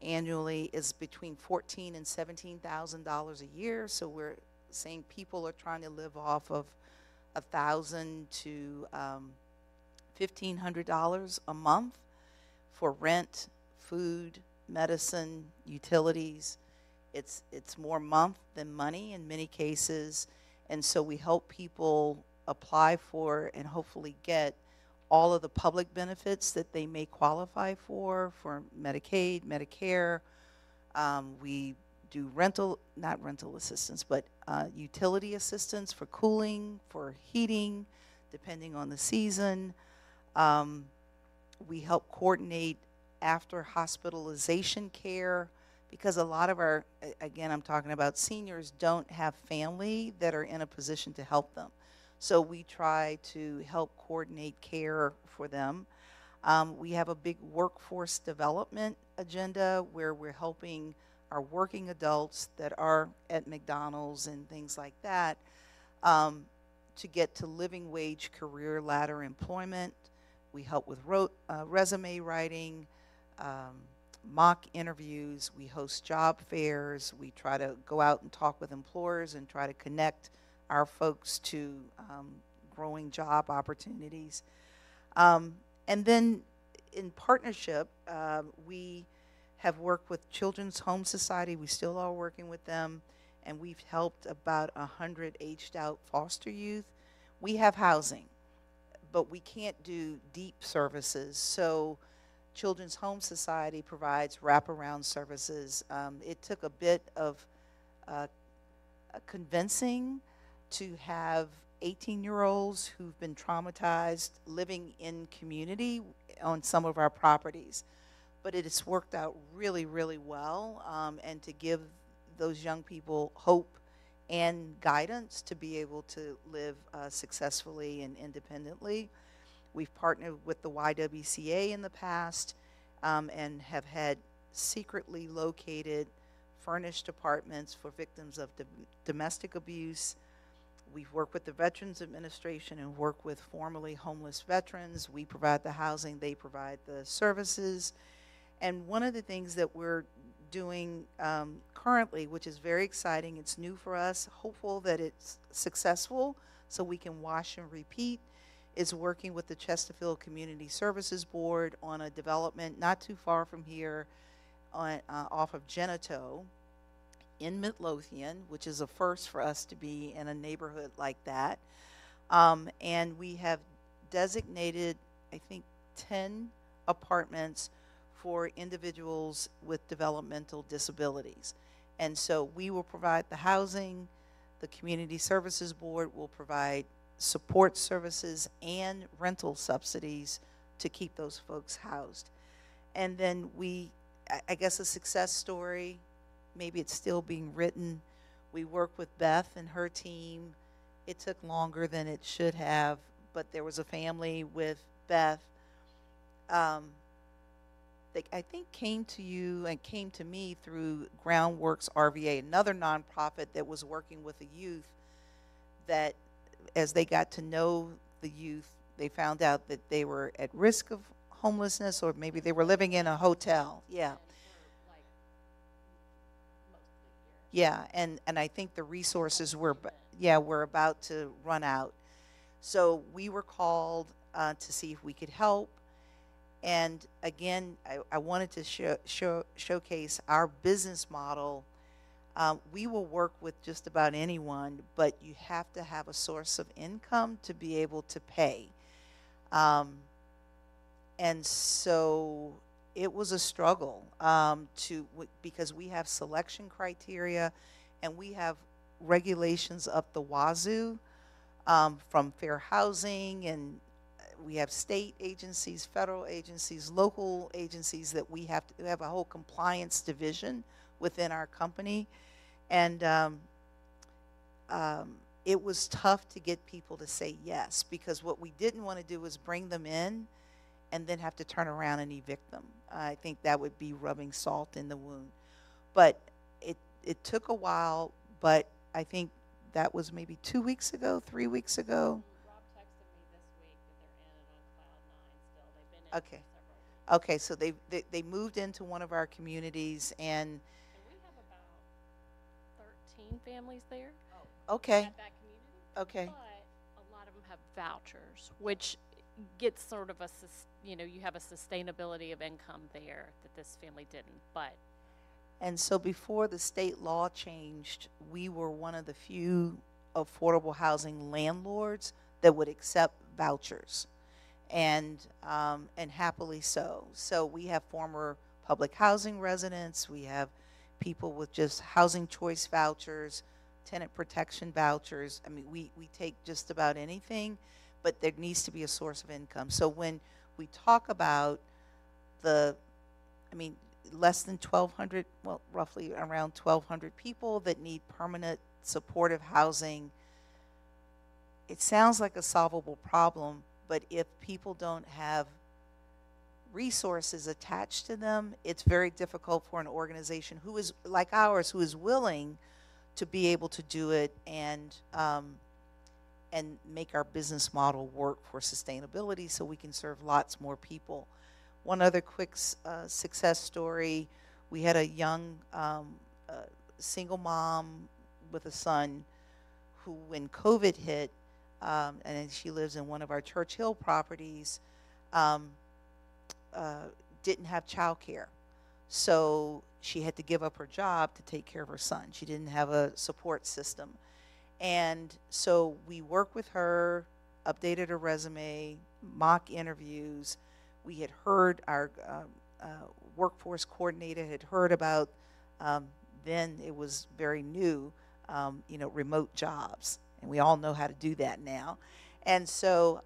Speaker 4: annually is between $14,000 and $17,000 a year. So we're saying people are trying to live off of $1,000 to $1,500 a month for rent, food, medicine, utilities. It's more month than money in many cases. And so we help people apply for and hopefully get all of the public benefits that they may qualify for Medicaid, Medicare. We do not rental assistance, but utility assistance for cooling, for heating, depending on the season. We help coordinate after hospitalization care, because a lot of our, again, I'm talking about seniors, don't have family that are in a position to help them. So we try to help coordinate care for them. We have a big workforce development agenda where we're helping our working adults that are at McDonald's and things like that to get to living wage career ladder employment. We help with resume writing, mock interviews. We host job fairs. We try to go out and talk with employers and try to connect our folks to growing job opportunities. And then in partnership, we have worked with Children's Home Society. We still are working with them, and we've helped about 100 aged out foster youth. We have housing, but we can't do deep services. So Children's Home Society provides wraparound services. It took a bit of convincing to have 18-year-olds who've been traumatized living in community on some of our properties. But it has worked out really, really well, and to give those young people hope and guidance to be able to live successfully and independently. We've partnered with the YWCA in the past and have had secretly located furnished apartments for victims of domestic abuse. We've worked with the Veterans Administration and worked with formerly homeless veterans. We provide the housing, they provide the services. And one of the things that we're doing currently, which is very exciting, it's new for us, hopeful that it's successful so we can wash and repeat, is working with the Chesterfield Community Services Board on a development not too far from here on, off of Genito in Midlothian, which is a first for us to be in a neighborhood like that. And we have designated, I think, 10 apartments for individuals with developmental disabilities. And so we will provide the housing, the Community Services Board will provide support services and rental subsidies to keep those folks housed. And then I guess a success story, maybe it's still being written. We work with Beth and her team. It took longer than it should have, but there was a family with Beth. They, I think, came to you and came to me through Groundworks RVA, another nonprofit that was working with the youth, that as they got to know the youth, they found out that they were at risk of homelessness, or maybe they were living in a hotel. Yeah. Yeah, and I think the resources were about to run out. So we were called to see if we could help. And again, I wanted to showcase our business model. We will work with just about anyone, but you have to have a source of income to be able to pay. And so it was a struggle because we have selection criteria and we have regulations up the wazoo from fair housing, and we have state agencies, federal agencies, local agencies that we have a whole compliance division within our company. And it was tough to get people to say yes, because what we didn't want to do was bring them in and then have to turn around and evict them. I think that would be rubbing salt in the wound. But it took a while, but I think that was maybe 2 weeks ago, 3 weeks ago.
Speaker 5: Rob texted me this week that they're in it on cloud 9 still. They've been in it for several weeks.
Speaker 4: Okay, so they moved into one of our communities, and
Speaker 5: we have about 13 families there.
Speaker 4: okay,
Speaker 5: At that community.
Speaker 4: okay.
Speaker 5: But a lot of them have vouchers, which gets sort of you have a sustainability of income there that this family didn't. But
Speaker 4: And so before the state law changed, we were one of the few affordable housing landlords that would accept vouchers, and happily so. So we have former public housing residents, we have people with just housing choice vouchers, tenant protection vouchers. I mean, we take just about anything, but there needs to be a source of income. So when we talk about less than 1,200, well, roughly around 1,200 people that need permanent supportive housing, it sounds like a solvable problem, but if people don't have resources attached to them, it's very difficult for an organization who is like ours, who is willing to be able to do it and make our business model work for sustainability so we can serve lots more people. One other quick success story, we had a young single mom with a son who, when COVID hit, and she lives in one of our Church Hill properties, didn't have child care. So she had to give up her job to take care of her son. She didn't have a support system. And so we worked with her, updated her resume, mock interviews. We had heard, our workforce coordinator had heard about, then it was very new, remote jobs. And we all know how to do that now. And so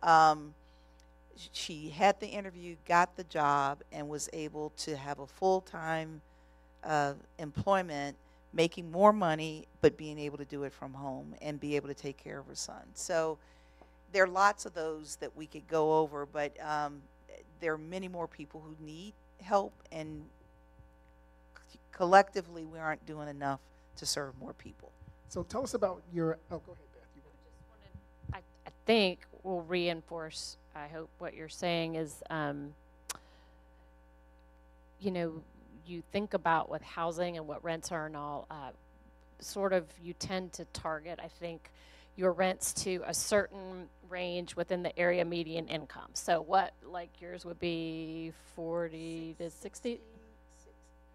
Speaker 4: she had the interview, got the job, and was able to have a full-time employment, making more money, but being able to do it from home and be able to take care of her son. So there are lots of those that we could go over, but there are many more people who need help, and collectively we aren't doing enough to serve more people.
Speaker 1: So tell us about your, oh, go ahead, Beth.
Speaker 5: I think will reinforce, I hope, what you're saying is, you think about with housing and what rents are and all, sort of you tend to target, I think, your rents to a certain range within the area median income. So what, like yours would be 40 to 60?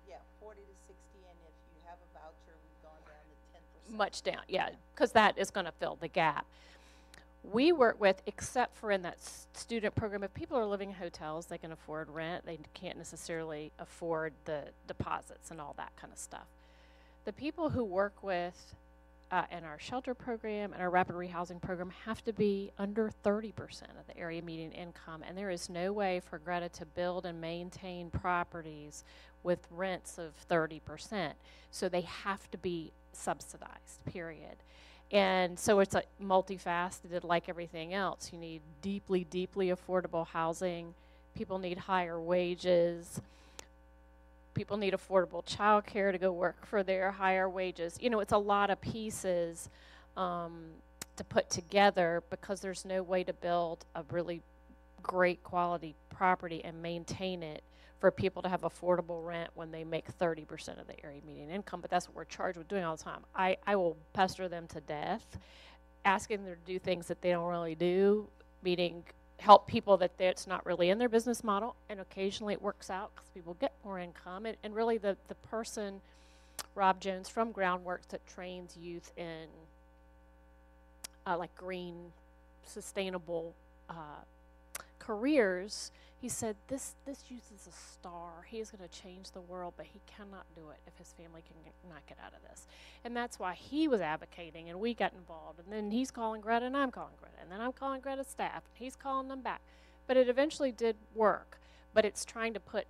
Speaker 4: Yeah, 40 to 60, and if you have a voucher, we've gone down to 10%.
Speaker 5: Much down, yeah, because that is going to fill the gap. We work with, except for in that student program, if people are living in hotels, they can afford rent. They can't necessarily afford the deposits and all that kind of stuff. The people who work with in our shelter program and our rapid rehousing program have to be under 30% of the area median income, and there is no way for Greta to build and maintain properties with rents of 30%. So they have to be subsidized, period. And so it's multifaceted like everything else. You need deeply, deeply affordable housing. People need higher wages. People need affordable child care to go work for their higher wages. You know, it's a lot of pieces to put together because there's no way to build a really great quality property and maintain it for people to have affordable rent when they make 30% of the area median income. But that's what we're charged with doing all the time. I will pester them to death, asking them to do things that they don't really do, meaning help people that it's not really in their business model, and occasionally it works out because people get more income. And really the person, Rob Jones from Groundworks, that trains youth in like green, sustainable careers, he said this youth is a star. He is going to change the world, but he cannot do it if his family not get out of this. And that's why he was advocating, and we got involved. And then he's calling Greta, and I'm calling Greta. And then I'm calling Greta's staff, and he's calling them back. But it eventually did work. But it's trying to put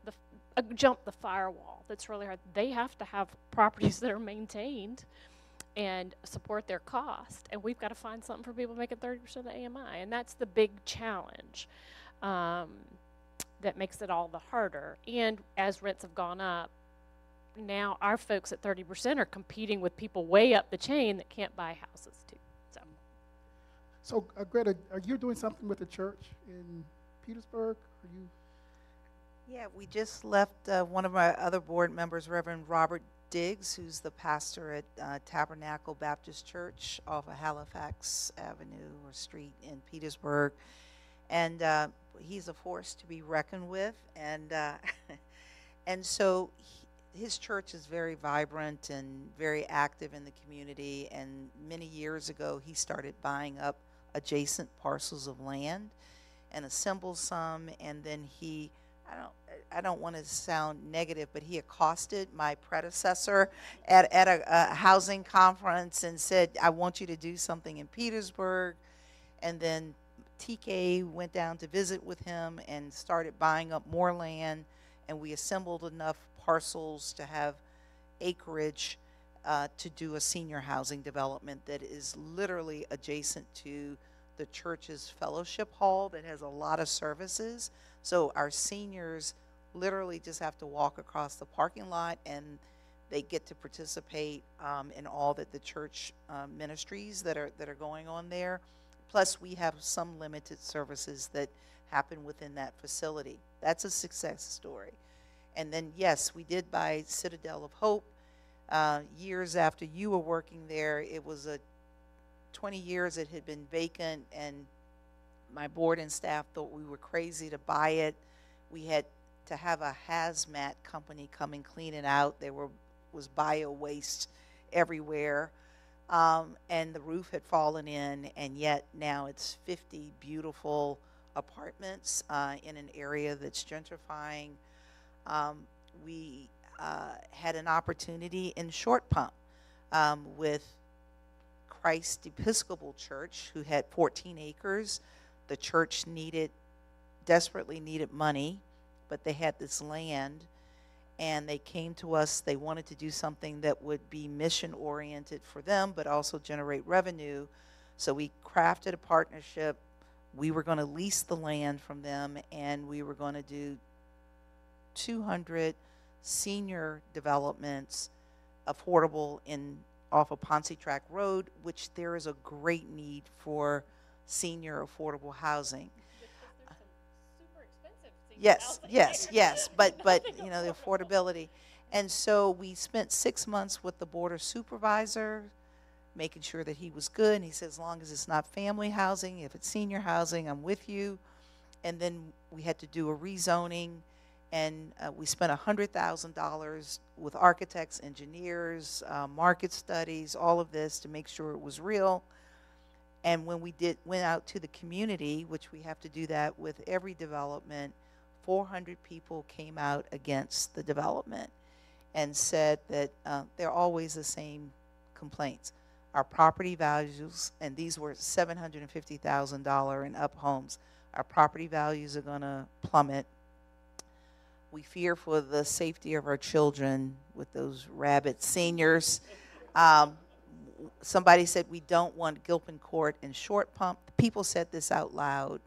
Speaker 5: jump the firewall. That's really hard. They have to have properties that are maintained and support their cost. And we've got to find something for people making 30% of the AMI. And that's the big challenge. That makes it all the harder. And as rents have gone up, now our folks at 30% are competing with people way up the chain that can't buy houses too.
Speaker 1: So Greta, are you doing something with the church in Petersburg? Are you?
Speaker 4: Yeah, we just left one of our other board members, Reverend Robert Diggs, who's the pastor at Tabernacle Baptist Church off of Halifax Avenue or Street in Petersburg. And he's a force to be reckoned with, and and so his church is very vibrant and very active in the community. And many years ago, he started buying up adjacent parcels of land and assembled some, and then I don't want to sound negative, but he accosted my predecessor at a housing conference and said, "I want you to do something in Petersburg," and then TK went down to visit with him and started buying up more land, and we assembled enough parcels to have acreage to do a senior housing development that is literally adjacent to the church's fellowship hall that has a lot of services. So our seniors literally just have to walk across the parking lot, and they get to participate in all that the church ministries that are going on there. Plus, we have some limited services that happen within that facility. That's a success story. And then, yes, we did buy Citadel of Hope. Years after you were working there, it was 20 years it had been vacant, and my board and staff thought we were crazy to buy it. We had to have a hazmat company come and clean it out. There was bio waste everywhere. And the roof had fallen in, and yet now it's 50 beautiful apartments in an area that's gentrifying. We had an opportunity in Short Pump with Christ Episcopal Church, who had 14 acres. The church desperately needed money, but they had this land. And they came to us. They wanted to do something that would be mission-oriented for them, but also generate revenue. So we crafted a partnership. We were going to lease the land from them, and we were going to do 200 senior developments, affordable off of Pontefract Road, which there is a great need for senior affordable housing. Yes, but you know, the affordability. And so we spent 6 months with the board of supervisor making sure that he was good. And he said, as long as it's not family housing, if it's senior housing, I'm with you. And then we had to do a rezoning, and we spent $100,000 with architects, engineers, market studies, all of this to make sure it was real. And when we went out to the community, which we have to do that with every development, 400 people came out against the development and said that they're always the same complaints. Our property values, and these were $750,000 and up homes, our property values are going to plummet. We fear for the safety of our children with those rabid seniors. Somebody said we don't want Gilpin Court and Short Pump. People said this out loud.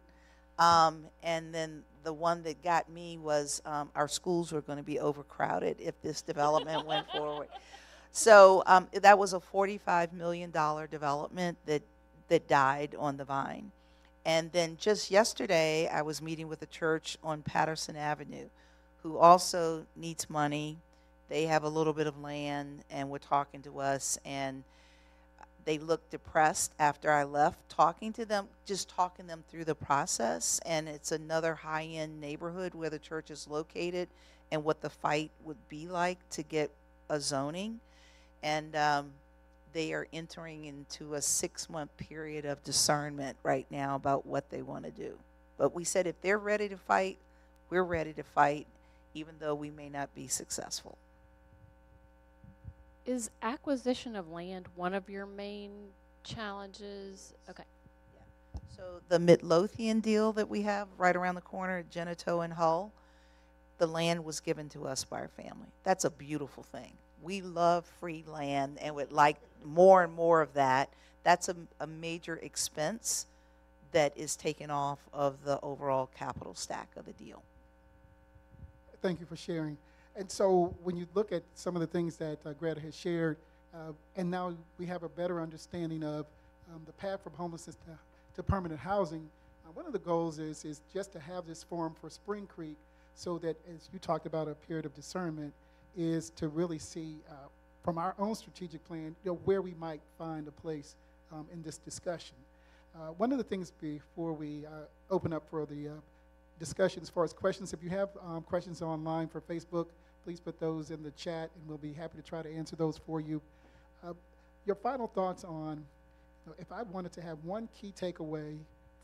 Speaker 4: And then the one that got me was our schools were going to be overcrowded if this development went forward. So that was a $45 million development that died on the vine. And then just yesterday, I was meeting with a church on Patterson Avenue who also needs money. They have a little bit of land, and were talking to us, and they looked depressed after I left, talking to them, just talking them through the process. And it's another high-end neighborhood where the church is located, and what the fight would be like to get a zoning. And they are entering into a 6-month period of discernment right now about what they want to do. But we said if they're ready to fight, we're ready to fight, even though we may not be successful.
Speaker 5: Is acquisition of land one of your main challenges? Okay.
Speaker 4: Yeah. So the Midlothian deal that we have right around the corner at Genito and Hull, the land was given to us by our family. That's a beautiful thing. We love free land and would like more and more of that. That's a major expense that is taken off of the overall capital stack of the deal.
Speaker 1: Thank you for sharing. And so when you look at some of the things that Greta has shared, and now we have a better understanding of the path from homelessness to permanent housing, one of the goals is just to have this forum for Spring Creek so that, as you talked about, a period of discernment, is to really see from our own strategic plan, where we might find a place in this discussion. One of the things before we open up for the discussion as far as questions, if you have questions online for Facebook, please put those in the chat, and we'll be happy to try to answer those for you. Your final thoughts on, if I wanted to have one key takeaway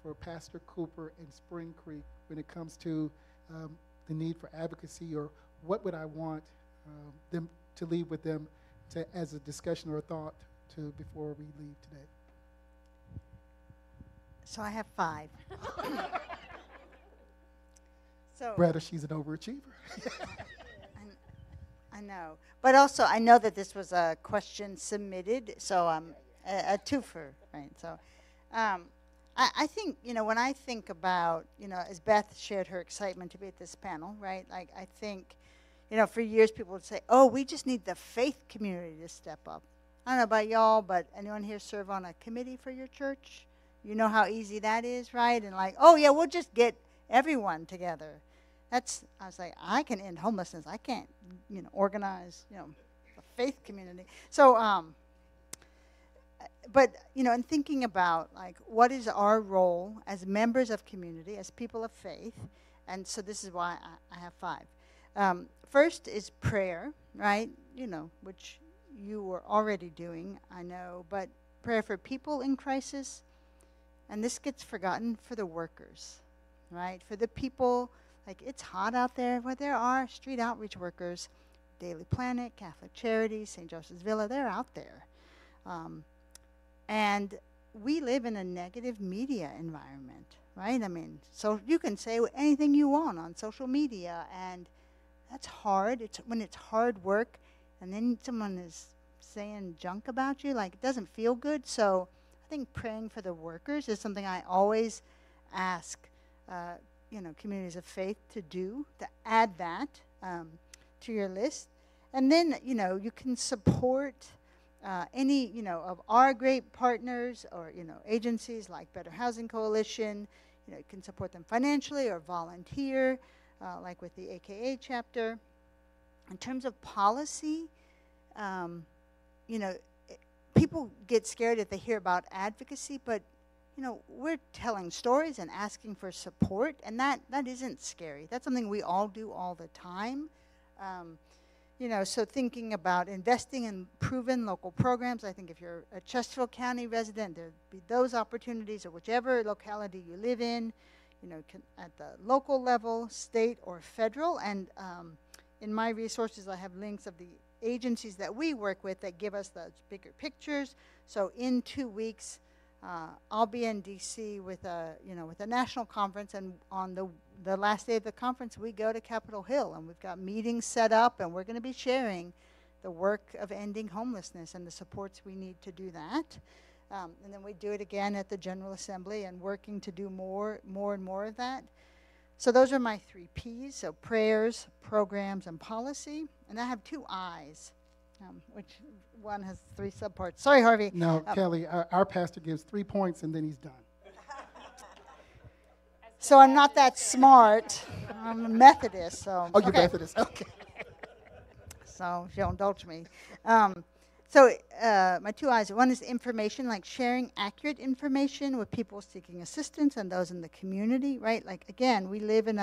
Speaker 1: for Pastor Cooper and Spring Creek when it comes to the need for advocacy, or what would I want them to leave with them as a discussion or a thought before we leave today?
Speaker 2: So I have 5. So
Speaker 1: Greta, she's an overachiever.
Speaker 2: I know. But also, I know that this was a question submitted, so a twofer, right? So I think, when I think about, as Beth shared her excitement to be at this panel, right? Like, I think, for years people would say, oh, we just need the faith community to step up. I don't know about y'all, but anyone here serve on a committee for your church? You know how easy that is, right? And like, oh, yeah, we'll just get everyone together. I was like, I can end homelessness. I can't, organize, a faith community. So, but, in thinking about, like, what is our role as members of community, as people of faith, and so this is why I have 5. First is prayer, right, which you were already doing, I know, but prayer for people in crisis, and this gets forgotten, for the workers, right, for the people. Like, it's hot out there, but there are street outreach workers, Daily Planet, Catholic Charities, St. Joseph's Villa, they're out there. And we live in a negative media environment, right? I mean, so you can say anything you want on social media, and that's hard. When it's hard work, and then someone is saying junk about you, like, it doesn't feel good. So I think praying for the workers is something I always ask communities of faith to do, to add that to your list. And then, you can support any, of our great partners or, agencies like Better Housing Coalition. You can support them financially or volunteer, like with the AKA chapter. In terms of policy, people get scared if they hear about advocacy, but we're telling stories and asking for support, and that isn't scary. That's something we all do all the time. So thinking about investing in proven local programs, I think if you're a Chesterfield County resident, there'd be those opportunities, or whichever locality you live in, at the local level, state, or federal. And in my resources, I have links of the agencies that we work with that give us those bigger pictures. So in 2 weeks, I'll be in D.C. with a national conference, and on the last day of the conference, we go to Capitol Hill, and we've got meetings set up, and we're going to be sharing the work of ending homelessness and the supports we need to do that. And then we do it again at the General Assembly, and working to do more and more of that. So those are my 3 Ps, so prayers, programs, and policy. And I have 2 Is, which one has 3 subparts. Sorry, Harvey.
Speaker 1: No, Kelly, our pastor gives 3 points and then he's done.
Speaker 2: So I'm not that smart. I'm a Methodist, so.
Speaker 1: Oh, you're
Speaker 2: okay.
Speaker 1: Methodist, okay.
Speaker 2: So if you'll indulge me. My 2 Is, one is information, like sharing accurate information with people seeking assistance and those in the community, right? Like, again, we live in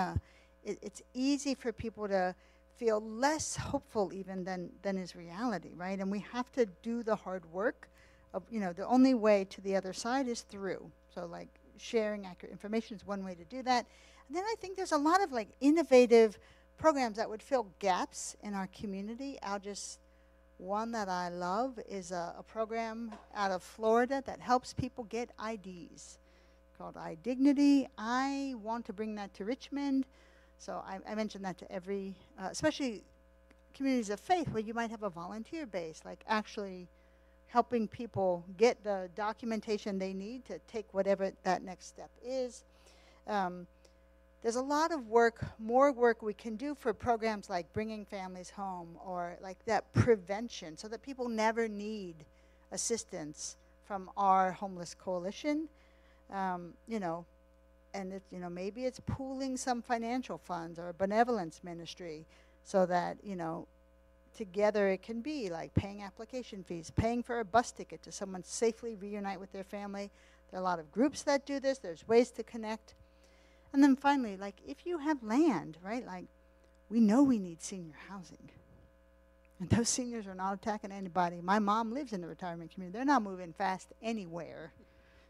Speaker 2: it's easy for people to feel less hopeful even than is reality, right? And we have to do the hard work of, the only way to the other side is through. So, like, sharing accurate information is one way to do that. And then I think there's a lot of, like, innovative programs that would fill gaps in our community. One that I love is a program out of Florida that helps people get IDs called iDignity. I want to bring that to Richmond. So I mentioned that to every, especially communities of faith where you might have a volunteer base, like actually helping people get the documentation they need to take whatever that next step is. There's a lot of more work we can do for programs like bringing families home, or like that prevention, so that people never need assistance from our homeless coalition. And it's, maybe it's pooling some financial funds or a benevolence ministry, so that, together it can be like paying application fees, paying for a bus ticket to someone safely reunite with their family. There are a lot of groups that do this. There's ways to connect. And then finally, like, if you have land, right, like, we know we need senior housing. And those seniors are not attacking anybody. My mom lives in the retirement community. They're not moving fast anywhere.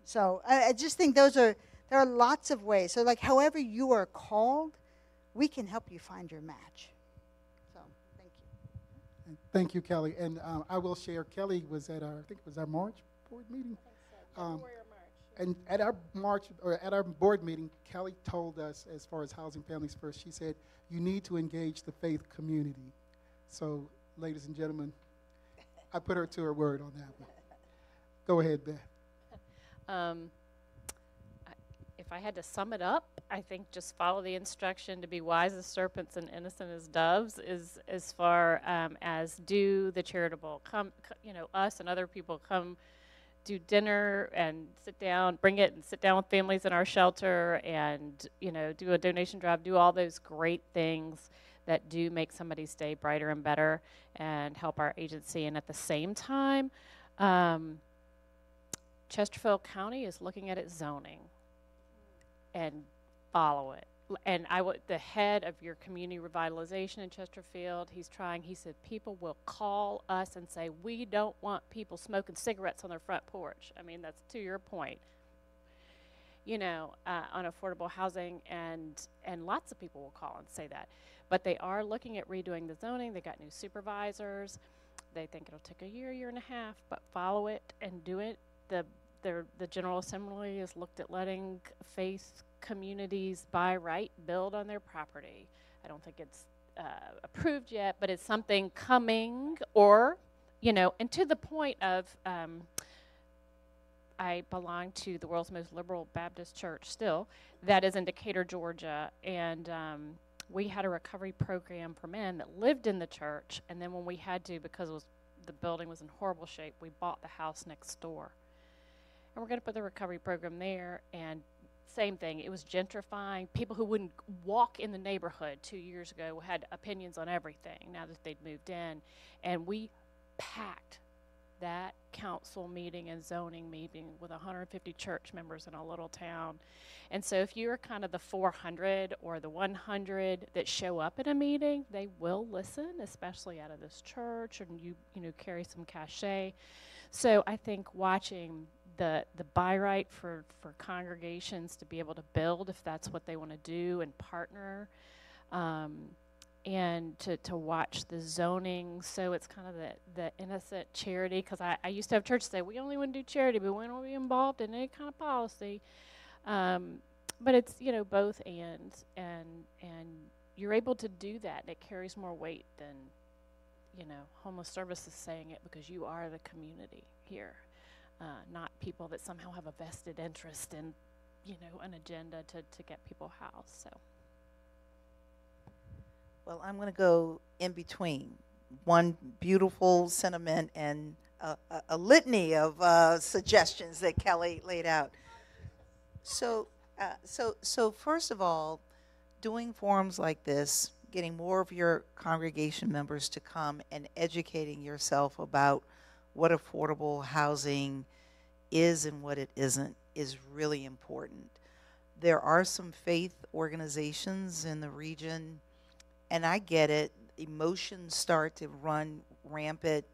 Speaker 2: So I just think there are lots of ways. So, like, however you are called, we can help you find your match. So, thank you.
Speaker 1: Thank you, Kelly. And I will share, Kelly was at our March board meeting. And at our board meeting, Kelly told us, as far as Housing Families First, she said, you need to engage the faith community. So, ladies and gentlemen, I put her to her word on that one. Go ahead, Beth.
Speaker 5: If I had to sum it up, I think just follow the instruction to be wise as serpents and innocent as doves is as far as do the charitable. Come, us and other people come do dinner and sit down, bring it and sit down with families in our shelter and, do a donation drive, do all those great things that do make somebody's day brighter and better and help our agency. And at the same time, Chesterfield County is looking at its zoning and follow it. And the head of your community revitalization in Chesterfield, he said, people will call us and say, we don't want people smoking cigarettes on their front porch. I mean, that's to your point, on affordable housing, and lots of people will call and say that. But they are looking at redoing the zoning. They got new supervisors. They think it'll take a year and a half, but follow it and do it. The General Assembly has looked at letting faith communities by right build on their property. I don't think it's approved yet, but it's something coming, or, and to the point of, I belong to the world's most liberal Baptist church still, that is in Decatur, Georgia, and we had a recovery program for men that lived in the church, and then when we had to, because the building was in horrible shape, we bought the house next door. And we're going to put the recovery program there, and same thing. It was gentrifying. People who wouldn't walk in the neighborhood 2 years ago had opinions on everything now that they'd moved in. And we packed that council meeting and zoning meeting with 150 church members in a little town. And so if you're kind of the 400 or the 100 that show up at a meeting, they will listen, especially out of this church, and you carry some cachet. So I think watching the buy right for congregations to be able to build, if that's what they want to do, and partner, and to watch the zoning. So it's kind of the innocent charity, because I used to have churches say, we only want to do charity, but we don't want to be involved in any kind of policy. But it's, both and you're able to do that, and it carries more weight than, homeless services saying it, because you are the community here, not people that somehow have a vested interest in, an agenda to get people housed. So.
Speaker 4: Well, I'm going to go in between one beautiful sentiment and a litany of suggestions that Kelly laid out. So first of all, doing forums like this, getting more of your congregation members to come and educating yourself about what affordable housing is and what it isn't is really important. There are some faith organizations in the region, and I get it, emotions start to run rampant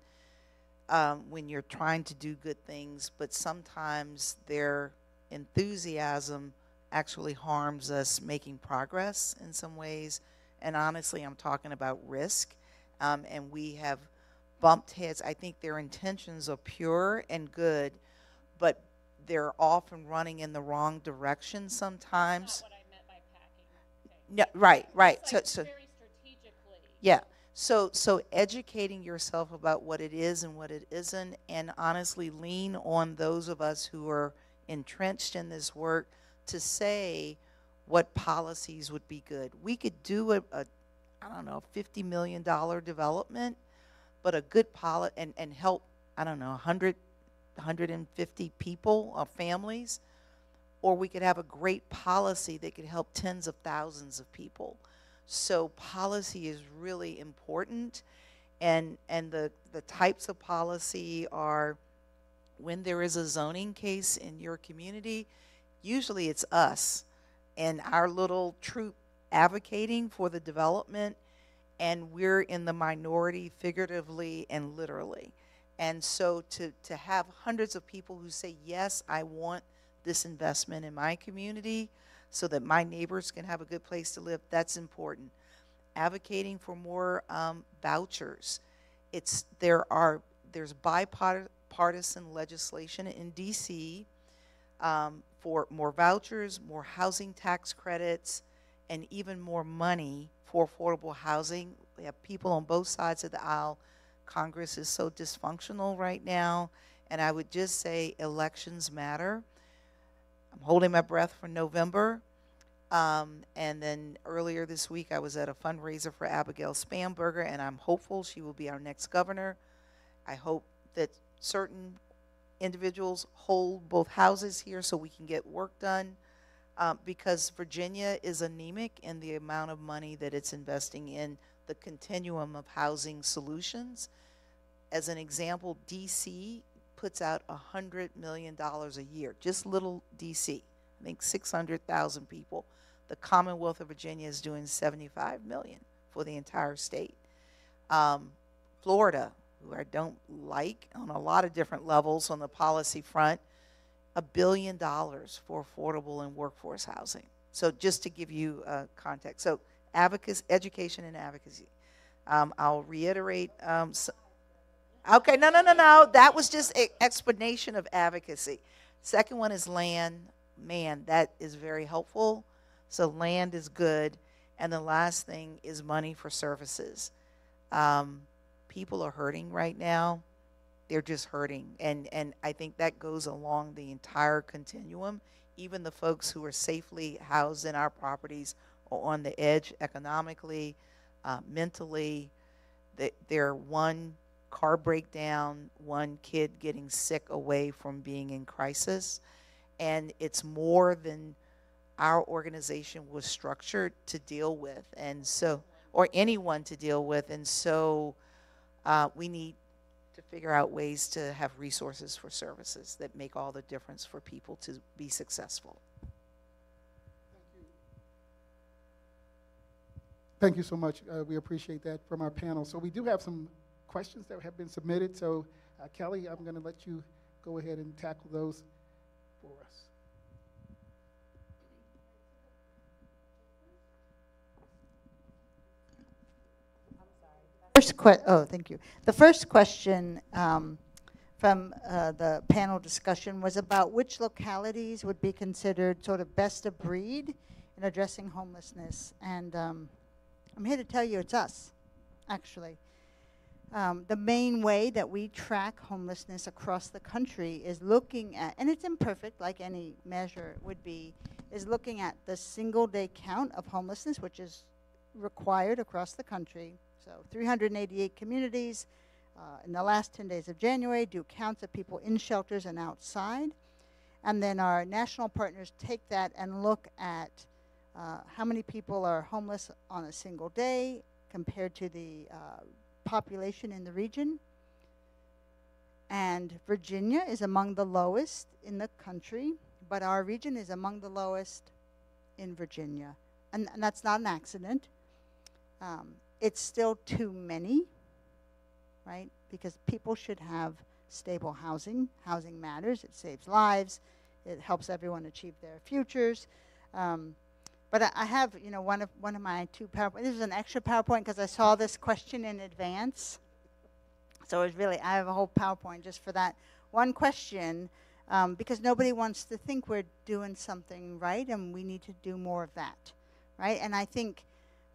Speaker 4: when you're trying to do good things, but sometimes their enthusiasm actually harms us making progress in some ways. And honestly, I'm talking about risk, and we have bumped heads. I think their intentions are pure and good, but they're often running in the wrong direction sometimes.
Speaker 5: That's not what I meant by packing.
Speaker 4: Okay. Yeah, right.
Speaker 5: It's like
Speaker 4: So
Speaker 5: very strategically.
Speaker 4: yeah. So educating yourself about what it is and what it isn't, and honestly lean on those of us who are entrenched in this work to say what policies would be good. We could do a $50 million development, but a good policy and help, 100, 150 people or families, or we could have a great policy that could help tens of thousands of people. So policy is really important, and the types of policy are, when there is a zoning case in your community, usually it's us and our little troop advocating for the development, and we're in the minority figuratively and literally. And so to have hundreds of people who say, yes, I want this investment in my community so that my neighbors can have a good place to live, that's important. Advocating for more vouchers. There's bipartisan legislation in DC for more vouchers, more housing tax credits, and even more money for affordable housing. We have people on both sides of the aisle. Congress is so dysfunctional right now, and I would just say elections matter. I'm holding my breath for November. And then earlier this week, I was at a fundraiser for Abigail Spanberger, and I'm hopeful she will be our next governor. I hope that certain individuals hold both houses here so we can get work done, because Virginia is anemic in the amount of money that it's investing in the continuum of housing solutions. As an example, DC puts out $100 million a year, just little DC, I think 600,000 people. The Commonwealth of Virginia is doing $75 million for the entire state. Florida, who I don't like on a lot of different levels on the policy front, $1 billion for affordable and workforce housing. So just to give you context. So advocacy, education and advocacy. I'll reiterate. Okay, no. That was just an explanation of advocacy. Second one is land. Man, that is very helpful. So land is good. And the last thing is money for services. People are hurting right now. They're just hurting. And I think that goes along the entire continuum. Even the folks who are safely housed in our properties are on the edge economically, mentally. They're one car breakdown, one kid getting sick away from being in crisis. And it's more than our organization was structured to deal with, and so, or anyone to deal with. And so we need to figure out ways to have resources for services that make all the difference for people to be successful.
Speaker 1: Thank you so much. We appreciate that from our panel. So we do have some questions that have been submitted. So Kelly, I'm going to let you go ahead and tackle those for us.
Speaker 2: Thank you. The first question from the panel discussion was about which localities would be considered sort of best of breed in addressing homelessness. And I'm here to tell you it's us, actually. The main way that we track homelessness across the country is looking at, and it's imperfect like any measure would be, is looking at the single day count of homelessness, which is required across the country. So 388 communities in the last 10 days of January do counts of people in shelters and outside. And then our national partners take that and look at how many people are homeless on a single day compared to the population in the region. And Virginia is among the lowest in the country, but our region is among the lowest in Virginia. And that's not an accident. It's still too many, right? Because people should have stable housing. Housing matters. It saves lives. It helps everyone achieve their futures. But I have, one of my two PowerPoints. This is an extra PowerPoint because I saw this question in advance. So it's really, I have a whole PowerPoint just for that one question because nobody wants to think we're doing something right and we need to do more of that, right? And I think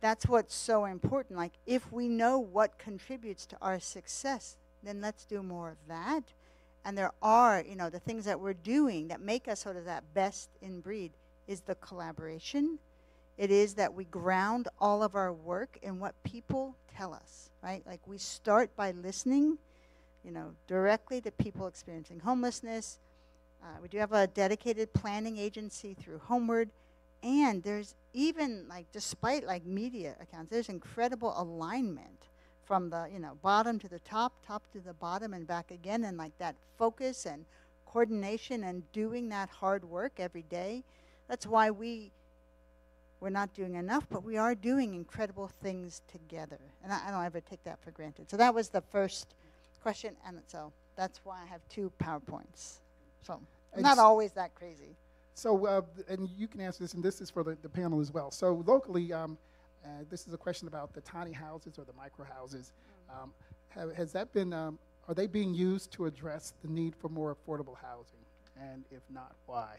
Speaker 2: that's what's so important. Like, if we know what contributes to our success, then let's do more of that. And there are, the things that we're doing that make us sort of that best in breed is the collaboration. It is that we ground all of our work in what people tell us, right? Like, we start by listening, directly to people experiencing homelessness. We do have a dedicated planning agency through Homeward. And there's even, despite, media accounts, there's incredible alignment from the, bottom to the top to the bottom, and back again, and, that focus and coordination and doing that hard work every day. That's why we're not doing enough, but we are doing incredible things together. And I don't ever take that for granted. So that was the first question, and so that's why I have two PowerPoints. So I'm not always that crazy.
Speaker 1: So, and you can answer this, and this is for the panel as well. So locally, this is a question about the tiny houses or the micro houses. Has that been, are they being used to address the need for more affordable housing? And if not, why?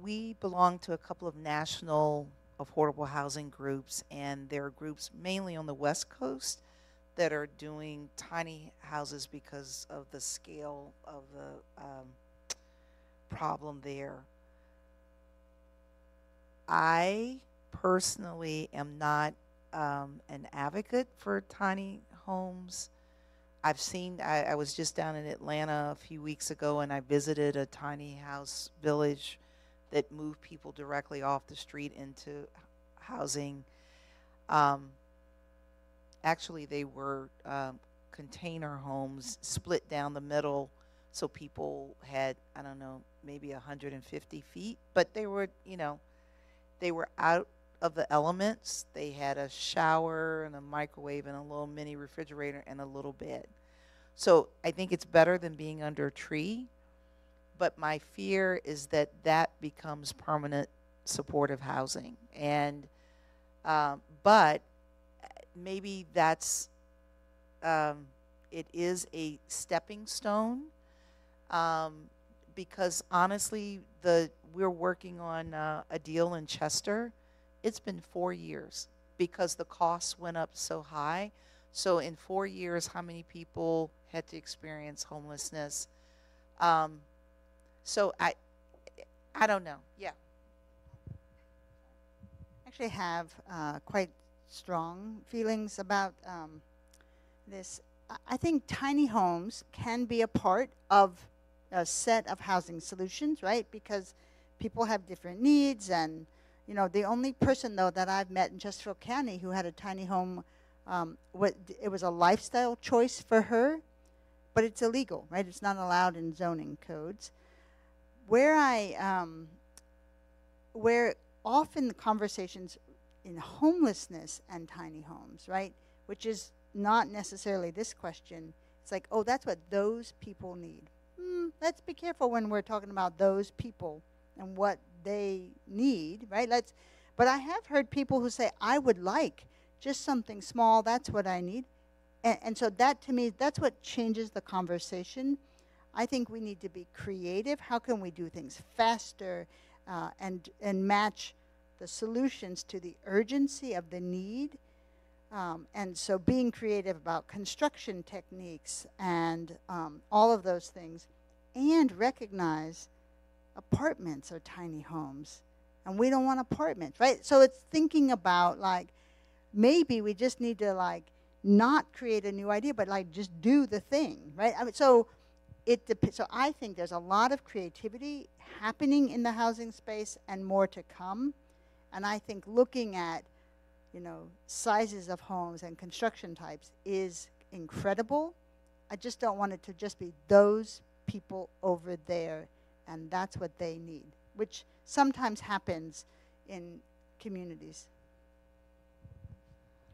Speaker 4: We belong to a couple of national affordable housing groups, and there are groups mainly on the West Coast that are doing tiny houses because of the scale of the problem there. I personally am not an advocate for tiny homes. I've seen, I was just down in Atlanta a few weeks ago, and I visited a tiny house village that moved people directly off the street into housing. Actually, they were container homes split down the middle, so people had, I don't know, maybe 150 feet, but they were, they were out of the elements. They had a shower and a microwave and a little mini refrigerator and a little bed. So I think it's better than being under a tree, but my fear is that that becomes permanent supportive housing. And, but maybe that's, it is a stepping stone, because honestly, we're working on a deal in Chester. It's been 4 years because the costs went up so high. So in 4 years, how many people had to experience homelessness? So I don't know. Yeah.
Speaker 2: Actually have quite strong feelings about this. I think tiny homes can be a part of a set of housing solutions, right? Because people have different needs, and You know, the only person, though, that I've met in Chesterfield County who had a tiny home, it was a lifestyle choice for her, but it's illegal, right? It's not allowed in zoning codes. Where often the conversations in homelessness and tiny homes, right, which is not necessarily this question, it's like, oh, that's what those people need. Let's be careful when we're talking about those people and what they need, right? But I have heard people who say, I would like just something small, that's what I need. And so that, to me, that's what changes the conversation. I think we need to be creative. How can we do things faster and match the solutions to the urgency of the need? And so being creative about construction techniques and all of those things, and recognize apartments are tiny homes, and we don't want apartments, right? So it's thinking about, like, maybe we just need to, like, not create a new idea, but, like, just do the thing, right? I mean, so it depends. So I think there's a lot of creativity happening in the housing space and more to come. And I think looking at, you know, sizes of homes and construction types is incredible. I just don't want it to just be those people over there, and that's what they need, which sometimes happens in communities.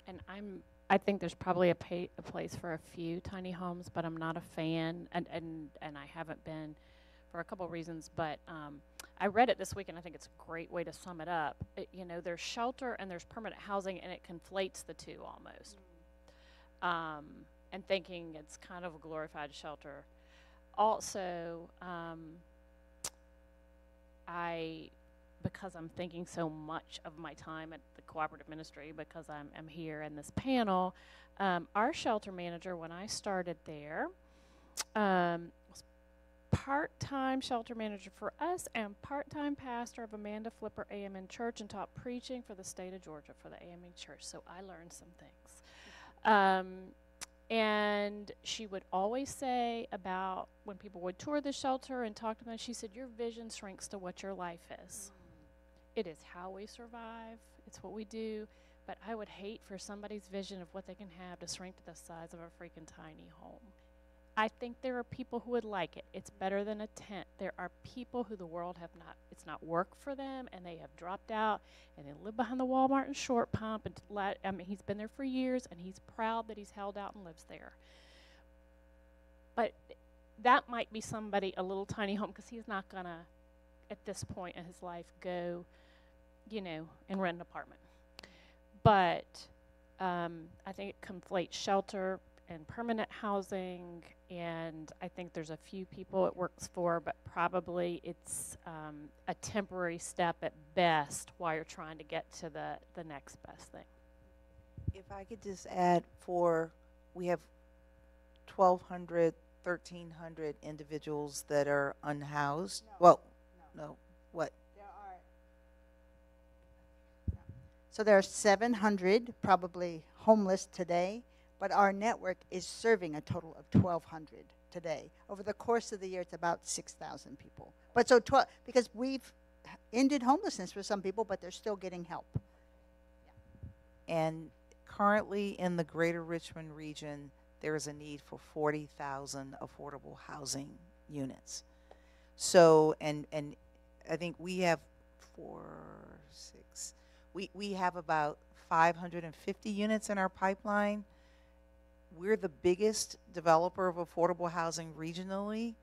Speaker 5: And I think there's probably a place for a few tiny homes, but I'm not a fan, and I haven't been for a couple of reasons. But I read it this week, and I think it's a great way to sum it up. You know, there's shelter and there's permanent housing, and it conflates the two almost. And thinking it's kind of a glorified shelter. Also, because I'm thinking so much of my time at the cooperative ministry, because I'm here in this panel, our shelter manager, when I started there, was part-time shelter manager for us and part-time pastor of Amanda Flipper AMN Church, and taught preaching for the state of Georgia for the AMN Church. So I learned some things. And she would always say about when people would tour the shelter and talk to them, she said, your vision shrinks to what your life is. It is how we survive. It's what we do. But I would hate for somebody's vision of what they can have to shrink to the size of a freaking tiny home. I think there are people who would like it. It's better than a tent. There are people who the world it's not worked for them, and they have dropped out, and they live behind the Walmart and Short Pump. And he's been there for years, and he's proud that he's held out and lives there. But that might be somebody, a little tiny home, because he's not going to, at this point in his life, go, you know, and rent an apartment. But I think it conflates shelter and permanent housing, and I think there's a few people it works for, but probably it's a temporary step at best while you're trying to get to the next best thing.
Speaker 4: If I could just add, we have 1,200, 1,300 individuals that are unhoused. No. What?
Speaker 2: So there are 700 probably homeless today, but our network is serving a total of 1,200 today. Over the course of the year, it's about 6,000 people. But so because we've ended homelessness for some people, but they're still getting help.
Speaker 4: And currently in the greater Richmond region, there is a need for 40,000 affordable housing units. So, and I think we have we have about 550 units in our pipeline. We're the biggest developer of affordable housing regionally.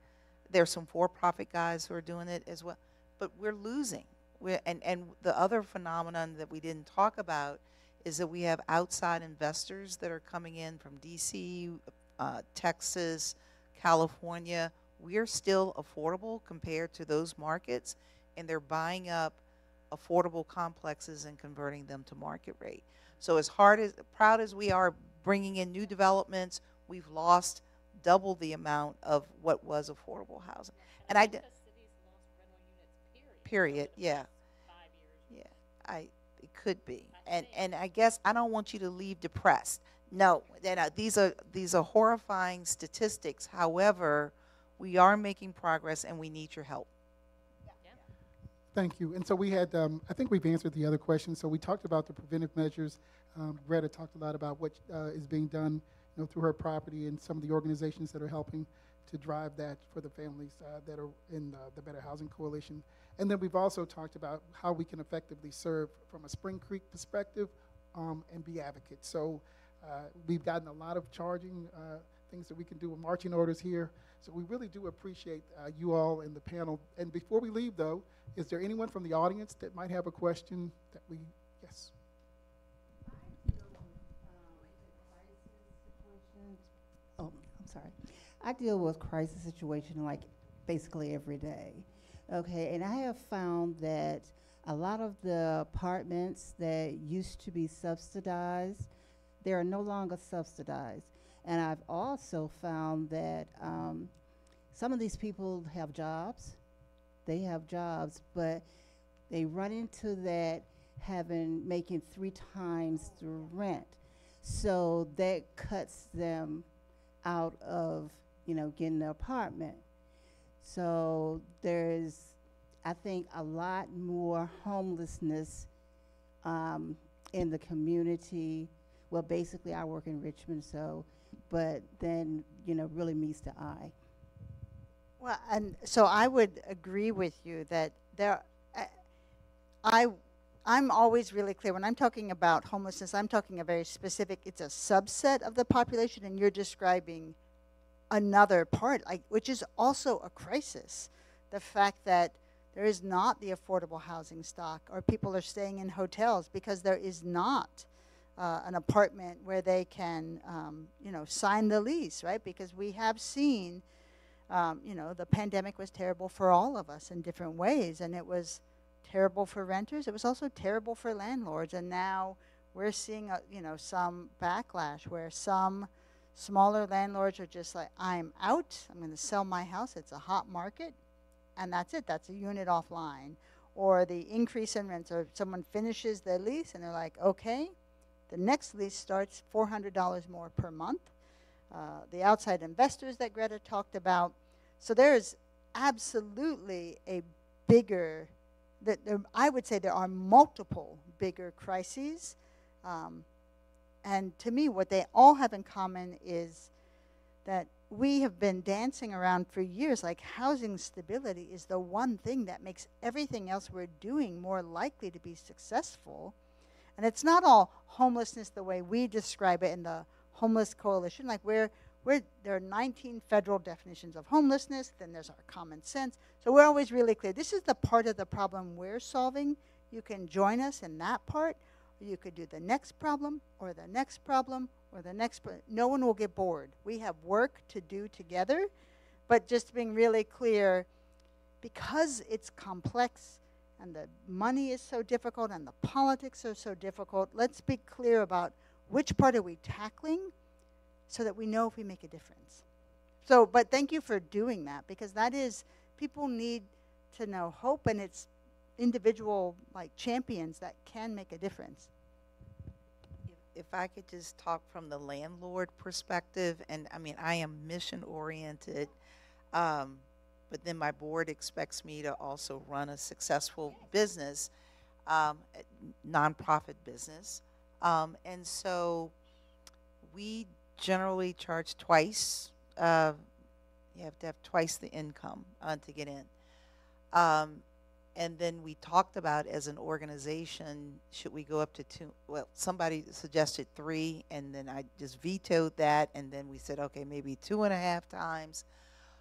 Speaker 4: There's some for-profit guys who are doing it as well, but we're losing. And the other phenomenon that we didn't talk about is that we have outside investors that are coming in from DC, Texas, California. We're still affordable compared to those markets, and they're buying up affordable complexes and converting them to market rate. So proud as we are bringing in new developments, we've lost double the amount of what was affordable housing. And I period, yeah. 5 years. Yeah, it could be. And I guess I don't want you to leave depressed. No, these are horrifying statistics. However, we are making progress, and we need your help.
Speaker 1: Thank you. And so we had, I think we've answered the other questions. So we talked about the preventive measures. Greta talked a lot about what is being done, through her property and some of the organizations that are helping to drive that for the families that are in the Better Housing Coalition. And then we've also talked about how we can effectively serve from a Spring Creek perspective and be advocates. So we've gotten a lot of charging things that we can do with marching orders here. So we really do appreciate you all in the panel. And before we leave, though, is there anyone from the audience that might have a question that we, yes?
Speaker 6: Oh, I'm sorry. I deal with crisis situations like basically every day. Okay, and I have found that a lot of the apartments that used to be subsidized, they are no longer subsidized. And I've also found that some of these people have jobs. They have jobs, but they run into that making 3 times the rent. So that cuts them out of, getting an apartment. So there's, I think, a lot more homelessness in the community. Well, basically, I work in Richmond, but then, really meets the eye.
Speaker 2: Well, and so I would agree with you that I'm always really clear. When I'm talking about homelessness, I'm talking a very specific, it's a subset of the population, and you're describing another part, which is also a crisis. The fact that there is not the affordable housing stock, or people are staying in hotels because there is not an apartment where they can, sign the lease, right? Because we have seen, the pandemic was terrible for all of us in different ways, and it was terrible for renters. It was also terrible for landlords, and now we're seeing, some backlash where some smaller landlords are just like, I'm out. I'm going to sell my house. It's a hot market, and that's it. That's a unit offline. Or the increase in rents, or someone finishes their lease, and they're like, okay, the next lease starts $400 more per month. The outside investors that Greta talked about. So there is absolutely a bigger, I would say there are multiple bigger crises. And to me, what they all have in common is that we have been dancing around for years, like housing stability is the one thing that makes everything else we're doing more likely to be successful. And it's not all homelessness the way we describe it in the Homeless Coalition. Like there are 19 federal definitions of homelessness, then there's our common sense. So we're always really clear. This is the part of the problem we're solving. You can join us in that part, or you could do the next problem, or the next problem, or the next problem. No one will get bored. We have work to do together, but just being really clear, because it's complex, and the money is so difficult, and the politics are so difficult, let's be clear about which part are we tackling so that we know if we make a difference. So, but thank you for doing that, because that is, people need to know hope, and it's individual champions that can make a difference.
Speaker 4: If I could just talk from the landlord perspective, and I am mission oriented, but then my board expects me to also run a successful business, nonprofit business. And so we generally charge twice. You have to have twice the income to get in. And then we talked about, as an organization, should we go up to 2? Well, somebody suggested 3, and then I just vetoed that, and then we said, okay, maybe 2.5 times.